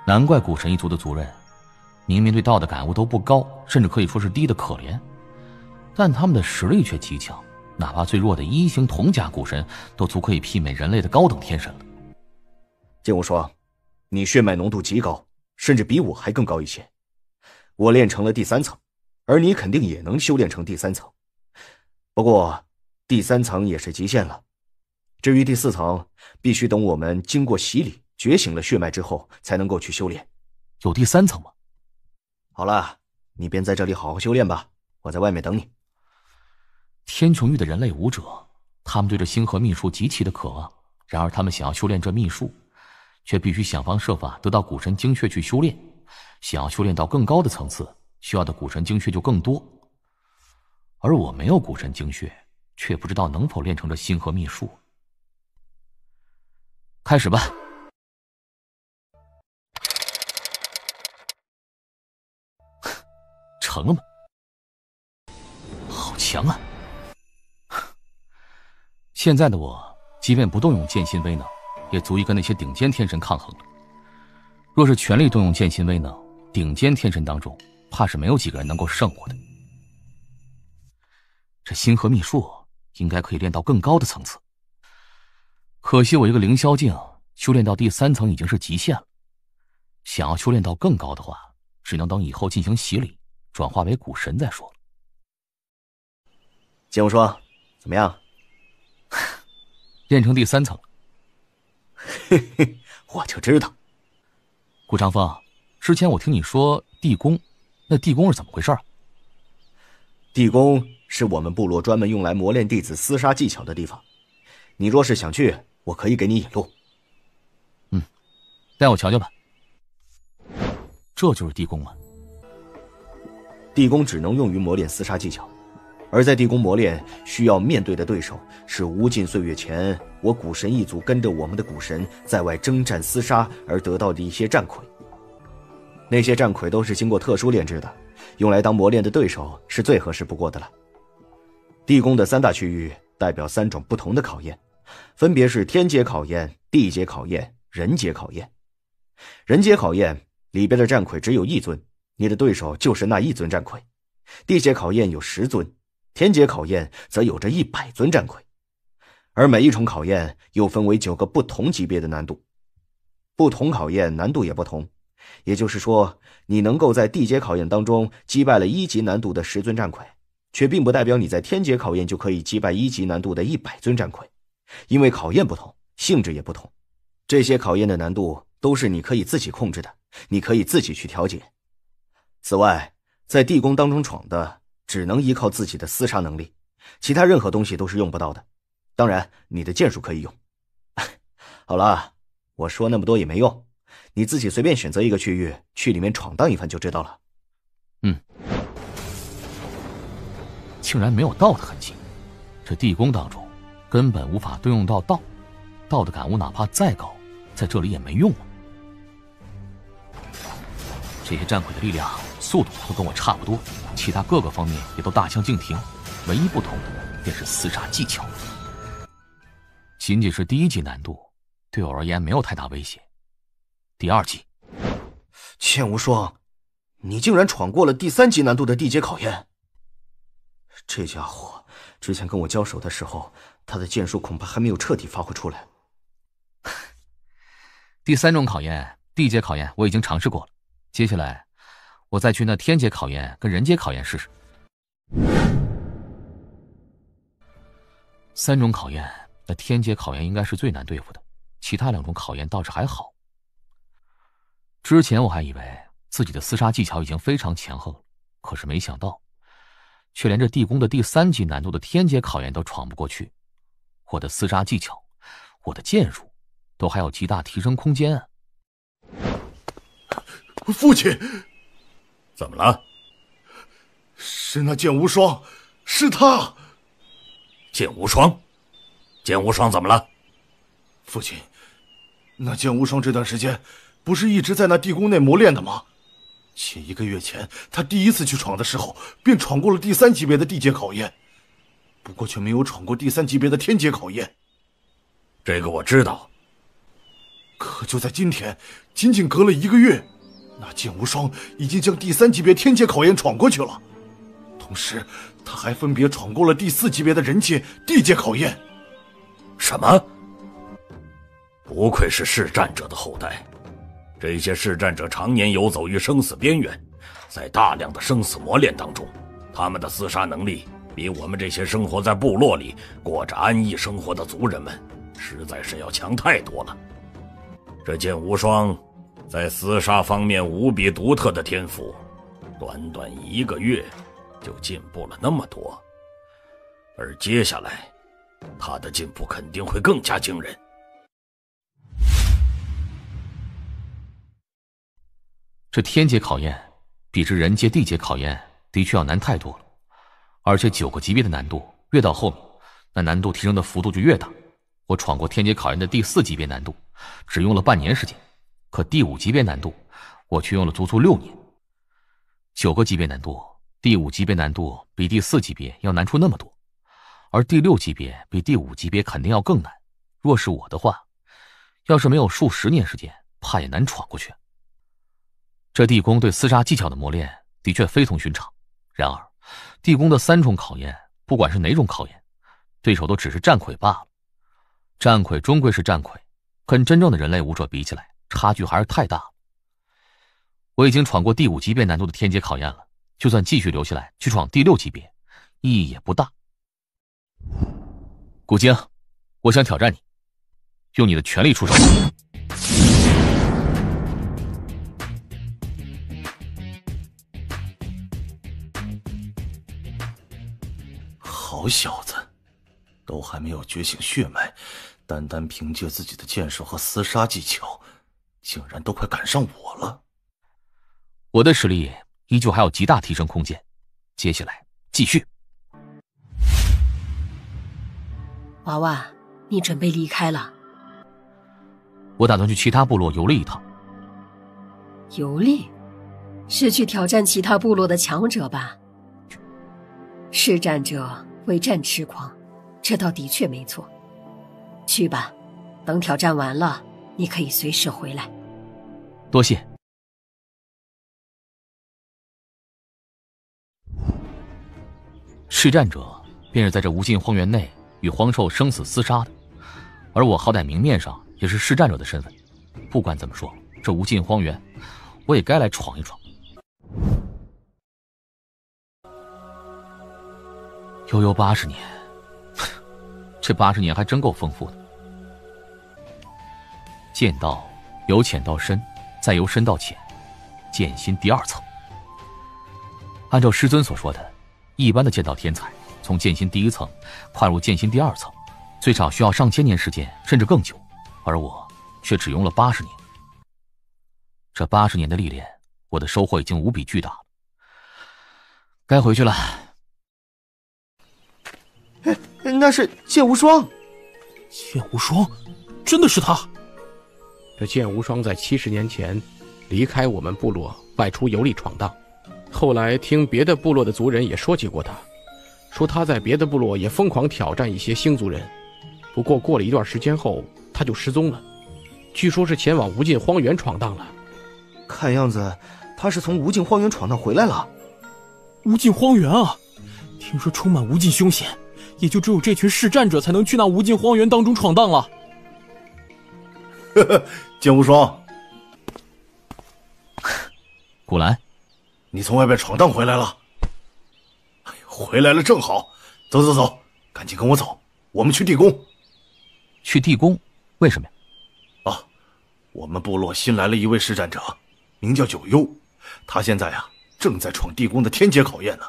难怪古神一族的族人明明对道的感悟都不高，甚至可以说是低的可怜，但他们的实力却极强，哪怕最弱的1星铜甲古神都足可以媲美人类的高等天神了。剑无双，你血脉浓度极高，甚至比我还更高一些。我练成了第3层，而你肯定也能修炼成第3层。不过第3层也是极限了，至于第4层，必须等我们经过洗礼觉醒了血脉之后才能够去修炼。有第3层吗？好了，你便在这里好好修炼吧，我在外面等你。天穹域的人类武者，他们对这星河秘术极其的渴望，然而他们想要修炼这秘术，却必须想方设法得到古神精血去修炼，想要修炼到更高的层次，需要的古神精血就更多。而我没有古神精血，却不知道能否练成这星河秘术。开始吧。成了吗？好强啊！现在的我，即便不动用剑心威能，也足以跟那些顶尖天神抗衡了。若是全力动用剑心威能，顶尖天神当中，怕是没有几个人能够胜我的。这星河秘术应该可以练到更高的层次，可惜我一个凌霄境修炼到第3层已经是极限了。想要修炼到更高的话，只能等以后进行洗礼，转化为古神再说了。剑无双，怎么样？练成第3层了。嘿嘿，我就知道。顾长风，之前我听你说地宫，那地宫是怎么回事啊？地宫是我们部落专门用来磨练弟子厮杀技巧的地方，你若是想去，我可以给你引路。带我瞧瞧吧。这就是地宫啊。地宫只能用于磨练厮杀技巧，而在地宫磨练需要面对的对手是无尽岁月前我古神一族跟着我们的古神在外征战厮杀而得到的一些战魁。那些战魁都是经过特殊炼制的，用来当磨练的对手是最合适不过的了。地宫的3大区域代表3种不同的考验，分别是天阶考验、地阶考验、人阶考验。人阶考验里边的战魁只有1尊，你的对手就是那1尊战魁。地阶考验有10尊，天阶考验则有着100尊战魁。而每一重考验又分为9个不同级别的难度，不同考验难度也不同。也就是说，你能够在地阶考验当中击败了1级难度的10尊战魁，却并不代表你在天阶考验就可以击败1级难度的100尊战魁，因为考验不同，性质也不同。这些考验的难度都是你可以自己控制的，你可以自己去调节。此外，在地宫当中闯的只能依靠自己的厮杀能力，其他任何东西都是用不到的。当然，你的剑术可以用。好了，我说那么多也没用，你自己随便选择一个区域，去里面闯荡一番就知道了。竟然没有道的痕迹，这地宫当中根本无法对用到道，道的感悟哪怕再高，在这里也没用啊。这些战鬼的力量、速度都跟我差不多，其他各个方面也都大相径庭，唯一不同的便是厮杀技巧。仅仅是第1级难度，对我而言没有太大威胁。第2级，剑无双，你竟然闯过了第3级难度的地阶考验。这家伙之前跟我交手的时候，他的剑术恐怕还没有彻底发挥出来。第3种考验，地阶考验我已经尝试过了，接下来我再去那天阶考验跟人阶考验试试。3种考验，那天阶考验应该是最难对付的，其他2种考验倒是还好。之前我还以为自己的厮杀技巧已经非常强横了，可是没想到却连这地宫的第3级难度的天阶考验都闯不过去。我的厮杀技巧，我的剑术都还有极大提升空间啊。父亲，怎么了？是那剑无双，是他。剑无双？剑无双怎么了？父亲，那剑无双这段时间不是一直在那地宫内磨练的吗？且1个月前他第1次去闯的时候，便闯过了第3级别的地阶考验，不过却没有闯过第3级别的天阶考验。这个我知道。可就在今天，仅仅隔了1个月，那剑无双已经将第3级别天阶考验闯过去了，同时他还分别闯过了第4级别的人阶、地阶考验。什么？不愧是弑战者的后代，这些弑战者常年游走于生死边缘，在大量的生死磨练当中，他们的厮杀能力比我们这些生活在部落里过着安逸生活的族人们实在是要强太多了。这剑无双在厮杀方面无比独特的天赋，短短1个月就进步了那么多，而接下来他的进步肯定会更加惊人。这天阶考验比之人阶、地阶考验的确要难太多了，而且9个级别的难度越到后面，那难度提升的幅度就越大。我闯过天阶考验的第4级别难度只用了半年时间，可第5级别难度我却用了足足6年。9个级别难度，第5级别难度比第4级别要难出那么多，而第6级别比第5级别肯定要更难。若是我的话，要是没有数10年时间，怕也难闯过去。这地宫对厮杀技巧的磨练的确非同寻常，然而地宫的3种考验，不管是哪种考验，对手都只是战魁罢了。战魁终归是战魁，跟真正的人类武者比起来，差距还是太大了。我已经闯过第5级别难度的天阶考验了，就算继续留下来去闯第6级别，意义也不大。古晶，我想挑战你，用你的全力出手。好小子，都还没有觉醒血脉，单单凭借自己的剑术和厮杀技巧，竟然都快赶上我了。我的实力依旧还有极大提升空间，接下来继续。娃娃，你准备离开了？我打算去其他部落游历一趟。游历？是去挑战其他部落的强者吧？弑战者为战痴狂，这倒的确没错。去吧，等挑战完了，你可以随时回来。多谢。弑战者便是在这无尽荒原内与荒兽生死厮杀的，而我好歹明面上也是弑战者的身份。不管怎么说，这无尽荒原，我也该来闯一闯。悠悠80年，这80年还真够丰富的。剑道由浅到深，再由深到浅，剑心第2层。按照师尊所说的，一般的剑道天才从剑心第1层跨入剑心第2层，最少需要上千年时间，甚至更久。而我却只用了80年。这80年的历练，我的收获已经无比巨大了。该回去了。那是剑无双。剑无双，真的是他？这剑无双在70年前离开我们部落，外出游历闯荡。后来听别的部落的族人也说起过他，说他在别的部落也疯狂挑战一些星族人。不过过了一段时间后，他就失踪了，据说是前往无尽荒原闯荡了。看样子他是从无尽荒原闯荡回来了。无尽荒原啊，听说充满无尽凶险，也就只有这群视战者才能去那无尽荒原当中闯荡了。呵呵，剑无双，古兰，你从外边闯荡回来了。哎，回来了正好，走走走，赶紧跟我走，我们去地宫。去地宫？为什么呀？啊，我们部落新来了一位视战者，名叫九幽，他现在啊正在闯地宫的天阶考验呢，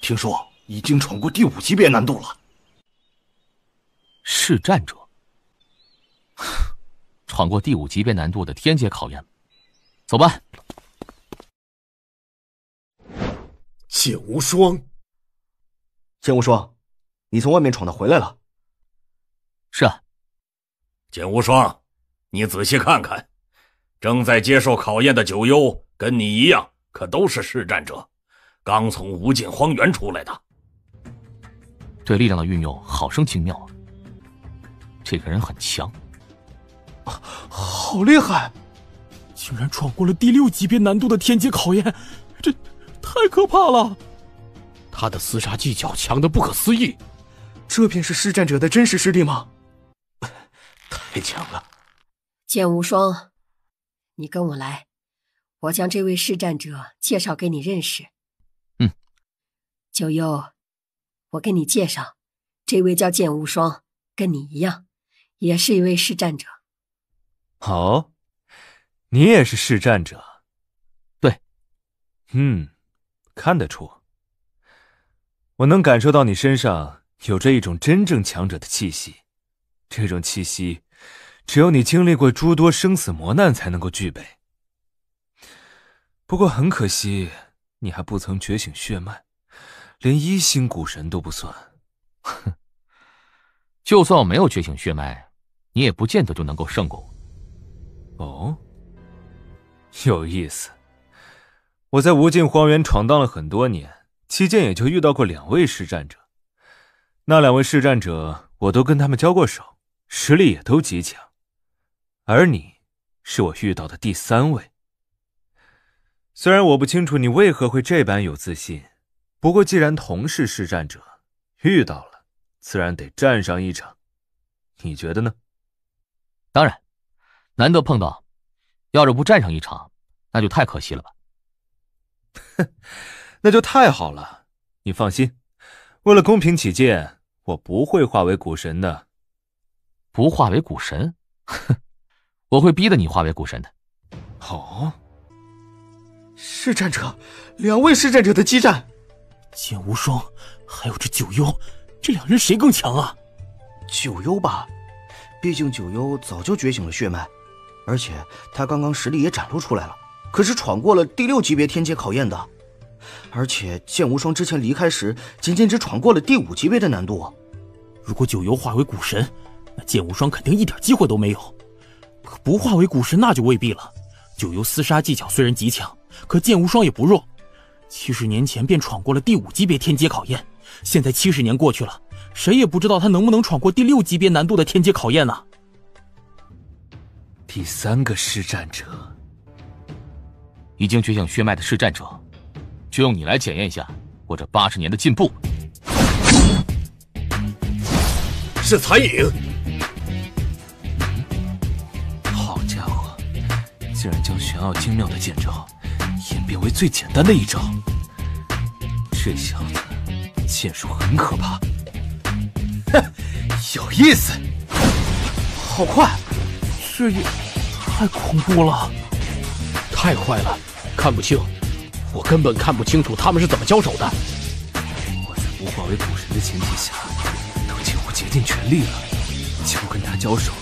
听说已经闯过第5级别难度了。视战者，闯过第5级别难度的天阶考验，走吧。剑无双，剑无双，你从外面闯荡回来了？是啊。剑无双，你仔细看看，正在接受考验的九幽跟你一样，可都是视战者，刚从无尽荒原出来的。对力量的运用好生精妙啊！这个人很强，好厉害！竟然闯过了第6级别难度的天阶考验，这太可怕了！他的厮杀技巧强得不可思议，这便是视战者的真实实力吗？太强了！剑无双，你跟我来，我将这位视战者介绍给你认识。九幽，我跟你介绍，这位叫剑无双，跟你一样，也是一位视战者。哦，你也是视战者？对。看得出，我能感受到你身上有着一种真正强者的气息，这种气息只有你经历过诸多生死磨难才能够具备。不过很可惜，你还不曾觉醒血脉，连1星古神都不算。就算我没有觉醒血脉，你也不见得就能够胜过我。哦，有意思。我在无尽荒原闯荡了很多年，期间也就遇到过2位视战者。那2位视战者，我都跟他们交过手，实力也都极强。而你，是我遇到的第3位。虽然我不清楚你为何会这般有自信，不过既然同是视战者，遇到了，自然得战上一场。你觉得呢？当然，难得碰到，要是不战上一场，那就太可惜了吧。那就太好了，你放心，为了公平起见，我不会化为古神的。不化为古神？我会逼得你化为古神的。哦，视战者，2位视战者的激战。剑无双，还有这九幽，这2人谁更强啊？九幽吧，毕竟九幽早就觉醒了血脉，而且他刚刚实力也展露出来了，可是闯过了第6级别天阶考验的。而且剑无双之前离开时，仅仅只闯过了第5级别的难度。如果九幽化为古神，那剑无双肯定一点机会都没有。可不化为古神，那就未必了。九幽厮杀技巧虽然极强，可剑无双也不弱。70年前便闯过了第5级别天阶考验，现在70年过去了，谁也不知道他能不能闯过第6级别难度的天阶考验呢？第3个视战者，已经觉醒血脉的视战者，就用你来检验一下我这80年的进步。是残影。好家伙，竟然将玄奥精妙的剑招演变为最简单的一招。这小子剑术很可怕。哼，有意思。好快，这也太恐怖了。太快了，看不清，我根本看不清楚他们是怎么交手的。我在不化为古神的前提下，都几乎竭尽全力了，就跟他交手，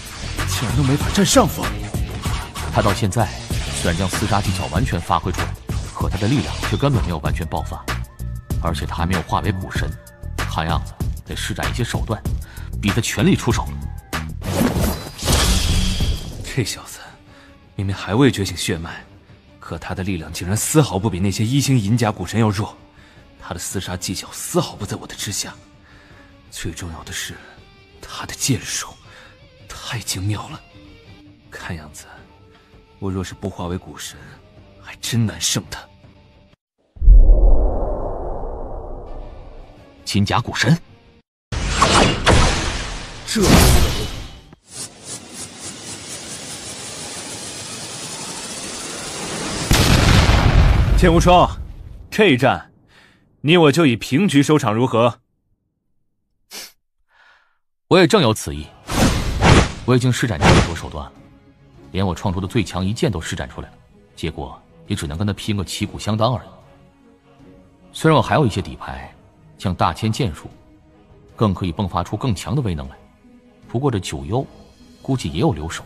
竟然都没法占上风。他到现在虽然将厮杀技巧完全发挥出来，可他的力量却根本没有完全爆发，而且他还没有化为古神，看样子得施展一些手段，逼他全力出手。这小子明明还未觉醒血脉，可他的力量竟然丝毫不比那些1星银甲古神要弱，他的厮杀技巧丝毫不在我的之下。最重要的是，他的剑术太精妙了，看样子我若是不化为古神，还真难胜他。金甲古神，这不能！剑无双，这一战，你我就以平局收场，如何？我也正有此意。我已经施展这么多手段了，连我创出的最强一剑都施展出来了，结果也只能跟他拼个旗鼓相当而已。虽然我还有一些底牌，像大千剑术，更可以迸发出更强的威能来，不过这九幽估计也有留手。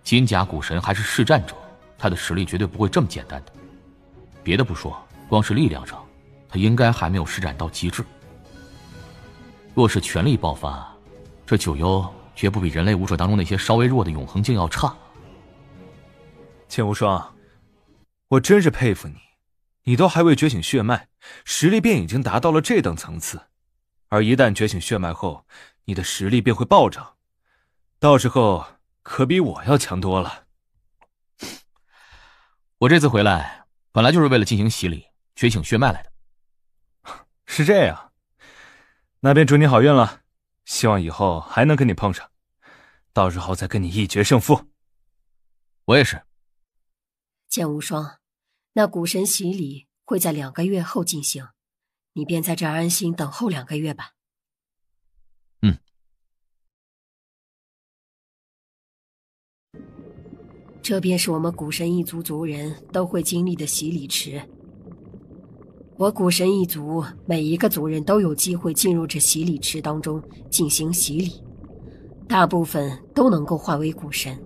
金甲古神还是试战者，他的实力绝对不会这么简单的。别的不说，光是力量上，他应该还没有施展到极致。若是全力爆发，这九幽绝不比人类武者当中那些稍微弱的永恒境要差。剑无双，我真是佩服你，你都还未觉醒血脉，实力便已经达到了这等层次，而一旦觉醒血脉后，你的实力便会暴涨，到时候可比我要强多了。我这次回来本来就是为了进行洗礼，觉醒血脉来的。是这样，那便祝你好运了，希望以后还能跟你碰上，到时候再跟你一决胜负。我也是。剑无双，那古神洗礼会在2个月后进行，你便在这儿安心等候2个月吧。这便是我们古神一族族人都会经历的洗礼池。我古神一族每一个族人都有机会进入这洗礼池当中进行洗礼，大部分都能够化为古神，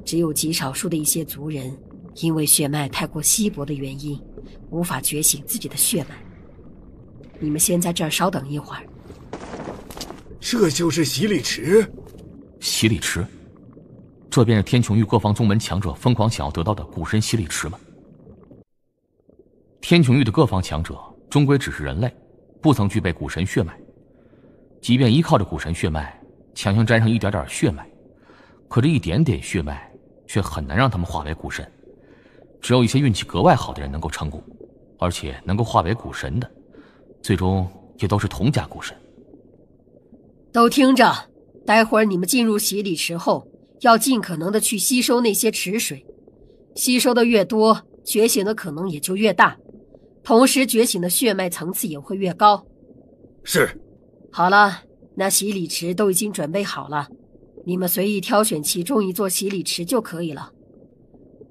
只有极少数的一些族人因为血脉太过稀薄的原因，无法觉醒自己的血脉。你们先在这儿稍等一会儿。这就是洗礼池？洗礼池？这便是天穹域各方宗门强者疯狂想要得到的古神洗礼池吗？天穹域的各方强者终归只是人类，不曾具备古神血脉，即便依靠着古神血脉强行沾上一点点血脉，可这一点点血脉却很难让他们化为古神。只有一些运气格外好的人能够成功，而且能够化为古神的，最终也都是同甲古神。都听着，待会儿你们进入洗礼池后，要尽可能的去吸收那些池水，吸收的越多，觉醒的可能也就越大，同时觉醒的血脉层次也会越高。是。好了，那洗礼池都已经准备好了，你们随意挑选其中一座洗礼池就可以了。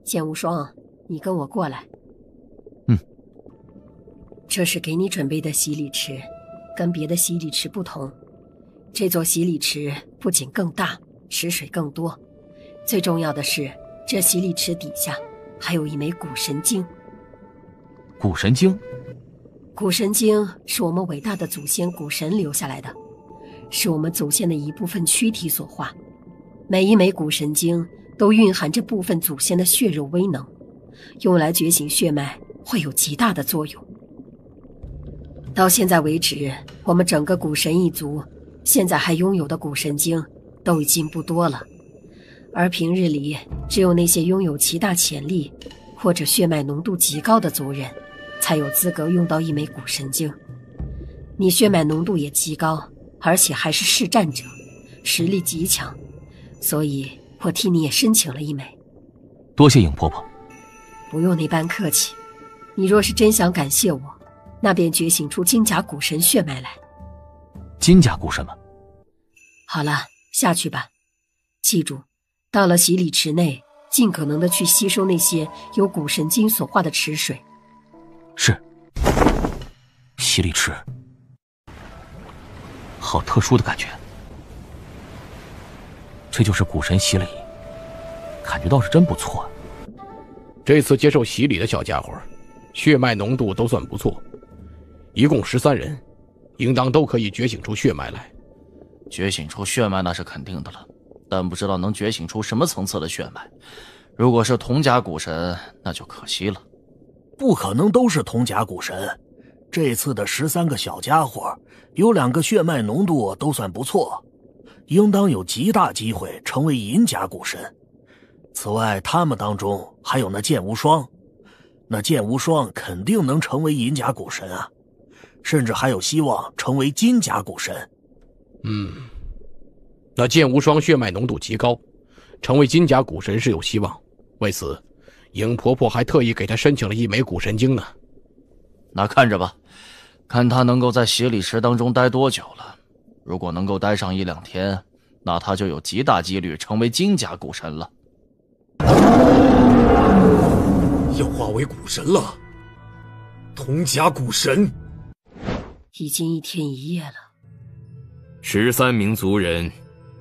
剑无双，你跟我过来。这是给你准备的洗礼池，跟别的洗礼池不同，这座洗礼池不仅更大，池水更多，最重要的是，这洗礼池底下还有一枚古神经。古神经？古神经是我们伟大的祖先古神留下来的，是我们祖先的一部分躯体所化。每一枚古神经都蕴含着部分祖先的血肉威能，用来觉醒血脉会有极大的作用。到现在为止，我们整个古神一族现在还拥有的古神经都已经不多了，而平日里只有那些拥有极大潜力或者血脉浓度极高的族人才有资格用到一枚古神经。你血脉浓度也极高，而且还是试战者，实力极强，所以我替你也申请了一枚。多谢影婆婆。不用那般客气，你若是真想感谢我，那便觉醒出金甲古神血脉来。金甲古神吗？好了，下去吧。记住，到了洗礼池内，尽可能的去吸收那些由古神经所化的池水。是。洗礼池，好特殊的感觉。这就是蛊神洗礼，感觉倒是真不错。这次接受洗礼的小家伙，血脉浓度都算不错，一共13人，应当都可以觉醒出血脉来。觉醒出血脉那是肯定的了，但不知道能觉醒出什么层次的血脉。如果是铜甲蛊神，那就可惜了。不可能都是铜甲蛊神，这次的13个小家伙，有2个血脉浓度都算不错，应当有极大机会成为银甲蛊神。此外，他们当中还有那剑无双，那剑无双肯定能成为银甲蛊神啊，甚至还有希望成为金甲蛊神。那剑无双血脉浓度极高，成为金甲蛊神是有希望。为此，尹婆婆还特意给他申请了1枚蛊神经呢。那看着吧，看他能够在洗礼池当中待多久了。如果能够待上1、2天，那他就有极大几率成为金甲蛊神了。要化为蛊神了，铜甲蛊神。已经1天1夜了。 13名族人，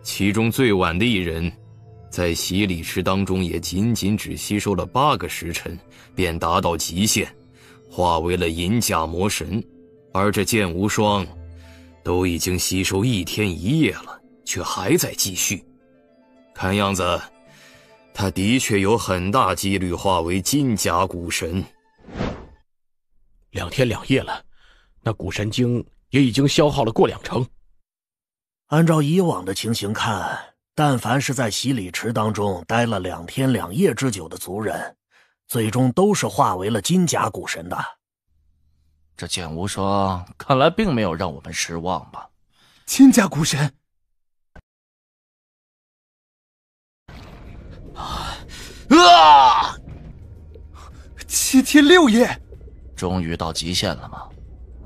其中最晚的1人，在洗礼池当中也仅只吸收了8个时辰，便达到极限，化为了银甲魔神。而这剑无双，都已经吸收1天1夜了，却还在继续。看样子，他的确有很大几率化为金甲蛊神。2天2夜了，那蛊神经也已经消耗了过2成。按照以往的情形看，但凡是在洗礼池当中待了2天2夜之久的族人，最终都是化为了金甲蛊神的。这剑无双看来并没有让我们失望吧？金甲蛊神！7天6夜，终于到极限了吗？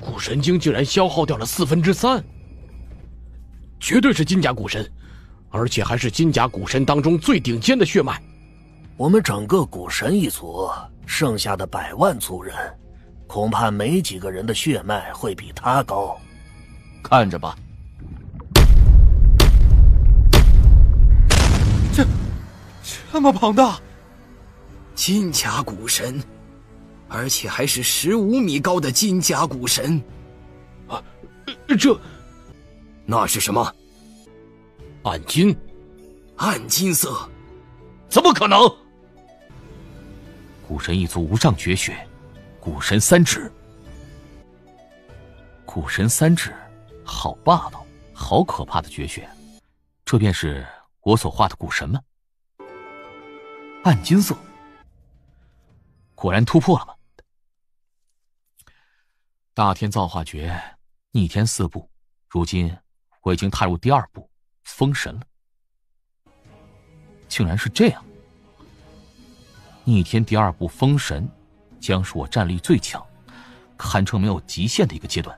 蛊神经竟然消耗掉了3/4，绝对是金甲蛊神，而且还是金甲蛊神当中最顶尖的血脉。我们整个蛊神一族剩下的100万族人，恐怕没几个人的血脉会比他高。看着吧。这么庞大，金甲蛊神，而且还是15米高的金甲蛊神。那是什么？暗金，暗金色？怎么可能？蛊神一族无上绝学，蛊神3指。蛊神3指，好霸道，好可怕的绝学。这便是我所画的蛊神吗？暗金色，果然突破了吗？大天造化诀，逆天4步，如今我已经踏入第2步，封神了。竟然是这样！逆天第2步封神，将是我战力最强，堪称没有极限的一个阶段。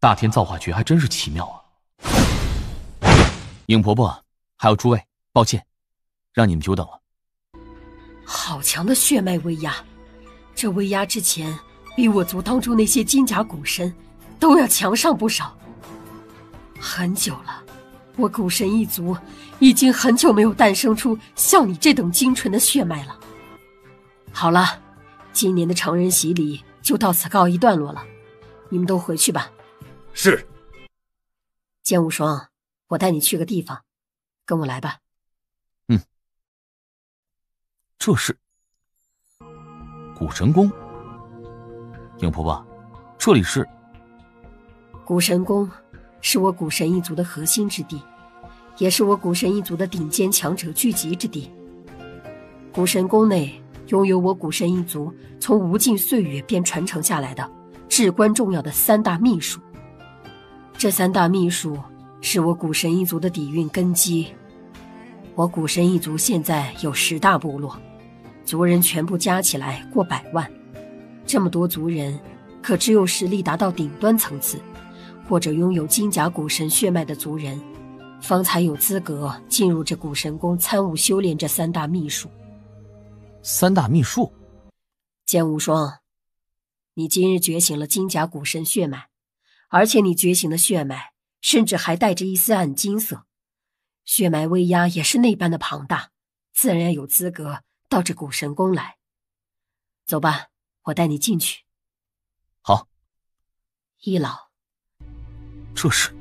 大天造化诀还真是奇妙啊！尹婆婆，还有诸位，抱歉，让你们久等了。好强的血脉威压，这威压之前比我族当中那些金甲蛊神都要强上不少。很久了，我蛊神一族已经很久没有诞生出像你这等精纯的血脉了。好了，今年的成人洗礼就到此告一段落了，你们都回去吧。是。剑无双，我带你去个地方，跟我来吧。这是蛊神宫。尹婆婆，这里是？蛊神宫是我蛊神一族的核心之地，也是我蛊神一族的顶尖强者聚集之地。蛊神宫内拥有我蛊神一族从无尽岁月便传承下来的至关重要的3大秘术。这3大秘术是我蛊神一族的底蕴根基。我蛊神一族现在有10大部落，族人全部加起来过100万。这么多族人，可只有实力达到顶端层次，或者拥有金甲蛊神血脉的族人，方才有资格进入这蛊神宫参悟修炼这3大秘术。3大秘术？剑无双，你今日觉醒了金甲蛊神血脉，而且你觉醒的血脉甚至还带着一丝暗金色，血脉威压也是那般的庞大，自然有资格到这古神宫来。走吧，我带你进去。好。一老，这是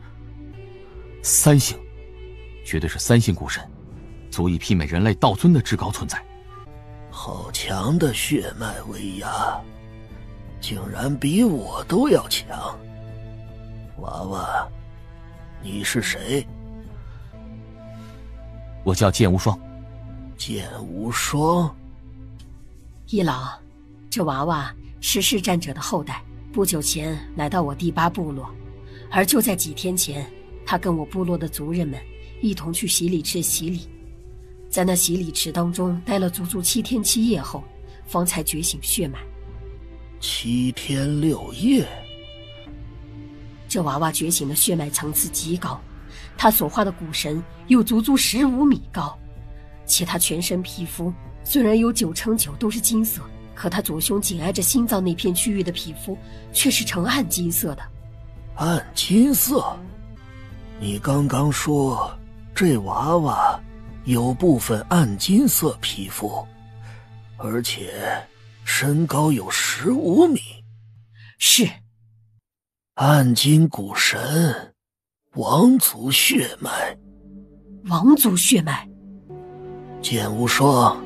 3星，绝对是3星古神，足以媲美人类道尊的至高存在。好强的血脉威压，竟然比我都要强。娃娃，你是谁？我叫剑无双。剑无双。一老，这娃娃是弑战者的后代，不久前来到我第8部落，而就在几天前，他跟我部落的族人们一同去洗礼池洗礼，在那洗礼池当中待了足足7天7夜后，方才觉醒血脉。7天6夜。这娃娃觉醒的血脉层次极高，他所化的古神有足足15米高，且他全身皮肤虽然有9/9都是金色，可他左胸紧挨着心脏那片区域的皮肤却是呈暗金色的。暗金色？你刚刚说这娃娃有部分暗金色皮肤，而且身高有15米。是。暗金古神，王族血脉。王族血脉。剑无双，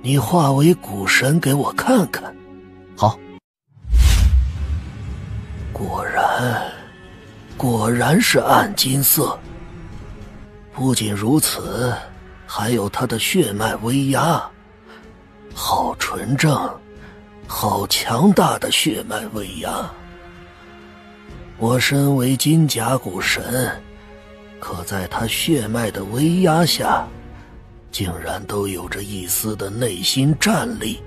你化为古神给我看看。好。果然是暗金色。不仅如此，还有他的血脉威压，好纯正，好强大的血脉威压。我身为金甲古神，可在他血脉的威压下，竟然都有着一丝的内心战力。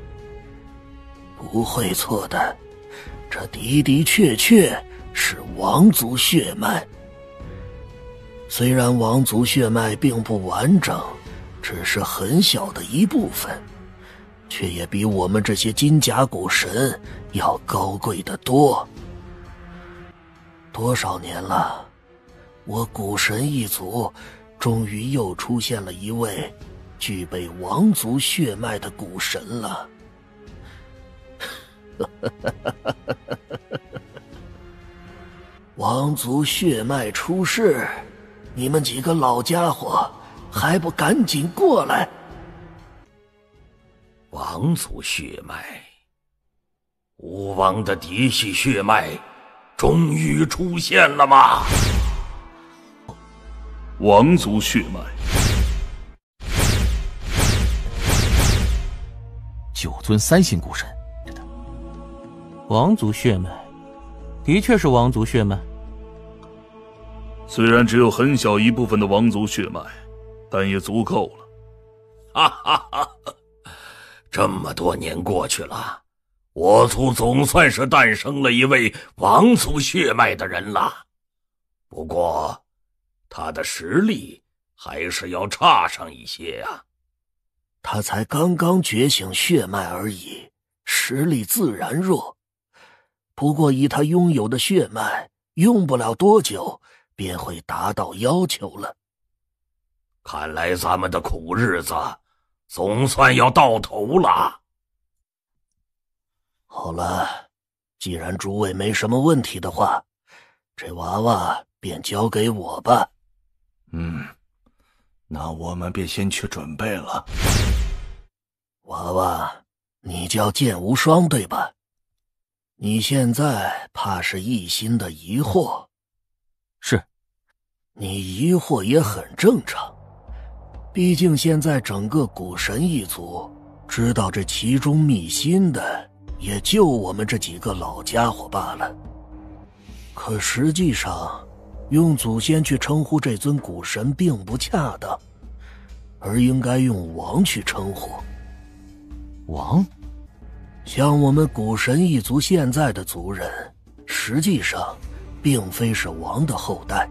不会错的，这的的确确是王族血脉。虽然王族血脉并不完整，只是很小的一部分，却也比我们这些金甲古神要高贵得多。多少年了，我古神一族终于又出现了一位具备王族血脉的古神了。王族血脉出世，你们几个老家伙还不赶紧过来！王族血脉，吴王的嫡系血脉终于出现了吗？王族血脉，9尊3星古神，王族血脉，的确是王族血脉。虽然只有很小一部分的王族血脉，但也足够了。哈哈哈！这么多年过去了，我族总算是诞生了一位王族血脉的人了。不过，他的实力还是要差上一些啊。他才刚刚觉醒血脉而已，实力自然弱。不过以他拥有的血脉，用不了多久便会达到要求了。看来咱们的苦日子总算要到头了。好了，既然诸位没什么问题的话，这娃娃便交给我吧。那我们便先去准备了。娃娃，你叫剑无双对吧？你现在怕是一心的疑惑。是。你疑惑也很正常，毕竟现在整个古神一族知道这其中秘辛的也就我们这几个老家伙罢了。可实际上，用祖先去称呼这尊古神并不恰当，而应该用王去称呼。王？像我们古神一族现在的族人，实际上并非是王的后代，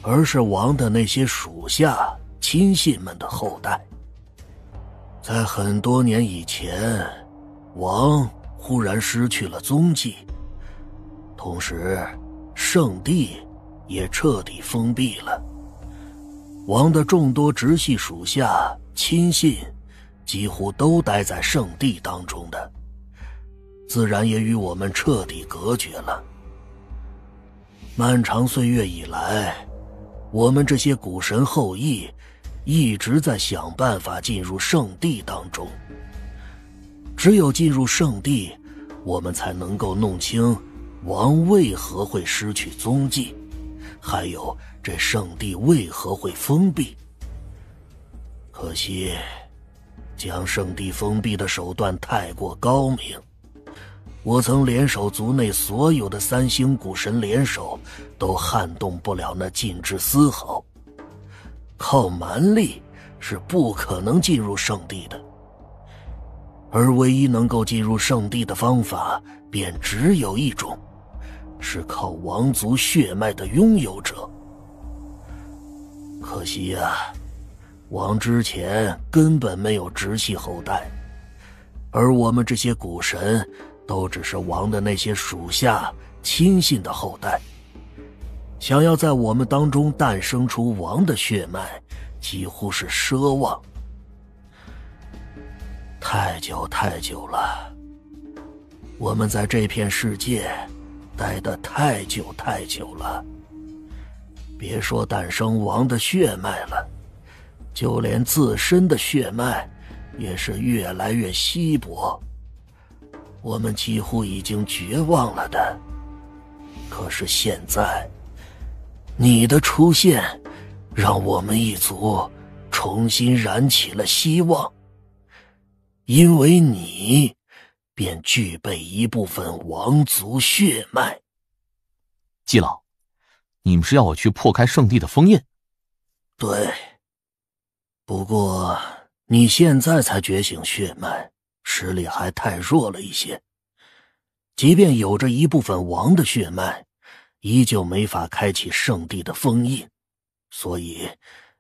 而是王的那些属下亲信们的后代。在很多年以前，王忽然失去了踪迹，同时圣地也彻底封闭了。王的众多直系属下、亲信，几乎都待在圣地当中的，自然也与我们彻底隔绝了。漫长岁月以来，我们这些古神后裔一直在想办法进入圣地当中。只有进入圣地，我们才能够弄清王为何会失去踪迹，还有这圣地为何会封闭。可惜将圣地封闭的手段太过高明，我曾联手族内所有的3星古神联手，都撼动不了那禁制丝毫。靠蛮力是不可能进入圣地的，而唯一能够进入圣地的方法便只有一种，是靠王族血脉的拥有者。可惜呀，王之前根本没有直系后代，而我们这些古神都只是王的那些属下、亲信的后代。想要在我们当中诞生出王的血脉，几乎是奢望。太久太久了，我们在这片世界待得太久太久了。别说诞生王的血脉了，就连自身的血脉也是越来越稀薄。我们几乎已经绝望了的。可是现在，你的出现，让我们一族重新燃起了希望。因为你，便具备一部分王族血脉。季老，你们是要我去破开圣地的封印？对。不过，你现在才觉醒血脉，实力还太弱了一些。即便有着一部分王的血脉，依旧没法开启圣地的封印，所以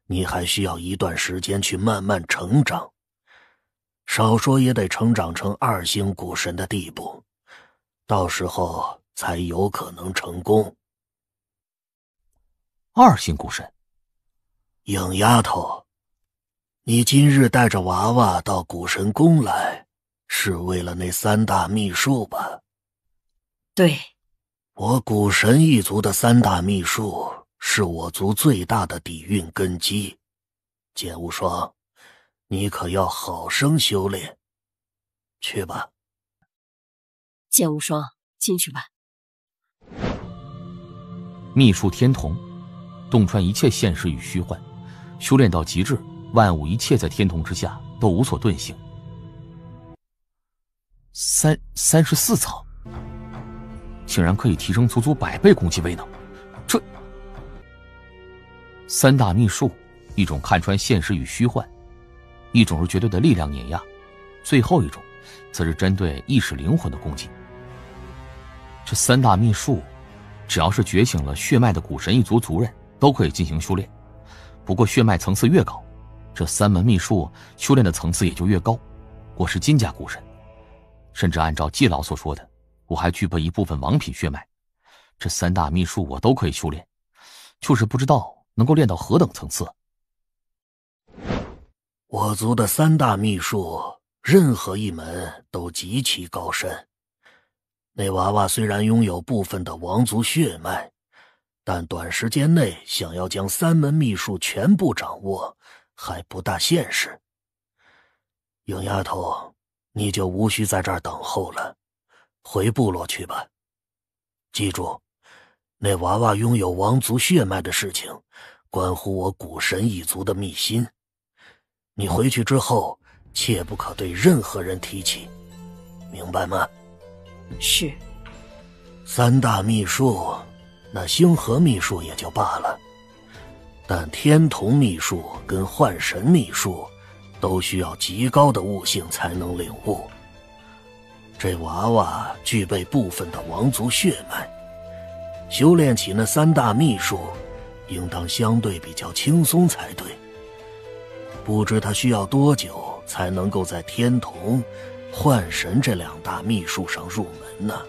你还需要一段时间去慢慢成长，少说也得成长成2星古神的地步，到时候才有可能成功。2星古神？影丫头，你今日带着娃娃到古神宫来，是为了那3大秘术吧？对。我古神一族的3大秘术是我族最大的底蕴根基，剑无双，你可要好生修炼。去吧。剑无双，进去吧。秘术天童，洞穿一切现实与虚幻，修炼到极致，万物一切在天童之下都无所遁形。34层。竟然可以提升足足100倍攻击威能，这3大秘术，一种看穿现实与虚幻，一种是绝对的力量碾压，最后一种则是针对意识灵魂的攻击。这3大秘术，只要是觉醒了血脉的古神一族族人都可以进行修炼，不过血脉层次越高，这3门秘术修炼的层次也就越高。我是金家古神，甚至按照季老所说的，我还具备一部分王品血脉，这3大秘术我都可以修炼，就是不知道能够练到何等层次。我族的3大秘术，任何一门都极其高深。那娃娃虽然拥有部分的王族血脉，但短时间内想要将3门秘术全部掌握，还不大现实。影丫头，你就无需在这儿等候了。回部落去吧。记住，那娃娃拥有王族血脉的事情，关乎我古神一族的秘辛。你回去之后，切不可对任何人提起，明白吗？是。3大秘术，那星河秘术也就罢了，但天童秘术跟幻神秘术，都需要极高的悟性才能领悟。这娃娃具备部分的王族血脉，修炼起那3大秘术，应当相对比较轻松才对。不知他需要多久才能够在天童、幻神这2大秘术上入门呢？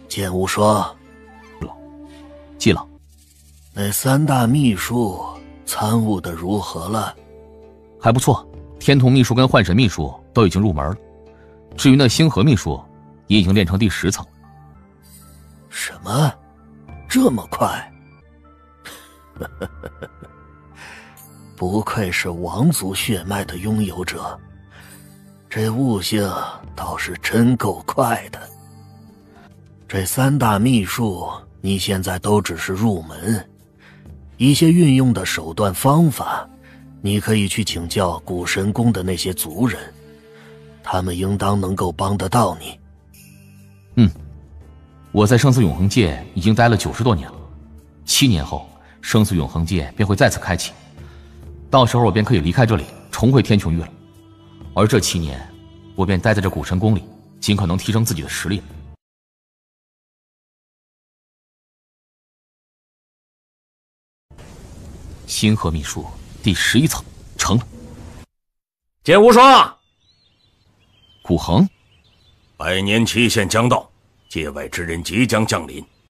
剑无双，记了。那3大秘书参悟的如何了？还不错，天童秘书跟幻神秘书都已经入门了。至于那星河秘书，也已经练成第10层。什么？这么快？不愧是王族血脉的拥有者，这悟性倒是真够快的。这3大秘术，你现在都只是入门，一些运用的手段方法，你可以去请教古神宫的那些族人，他们应当能够帮得到你。我在生死永恒界已经待了90多年了，7年后生死永恒界便会再次开启，到时候我便可以离开这里，重回天穹域了。而这7年，我便待在这古神宫里，尽可能提升自己的实力。星河秘术第11层成了。剑无双，古恒，100年期限将到，界外之人即将降临。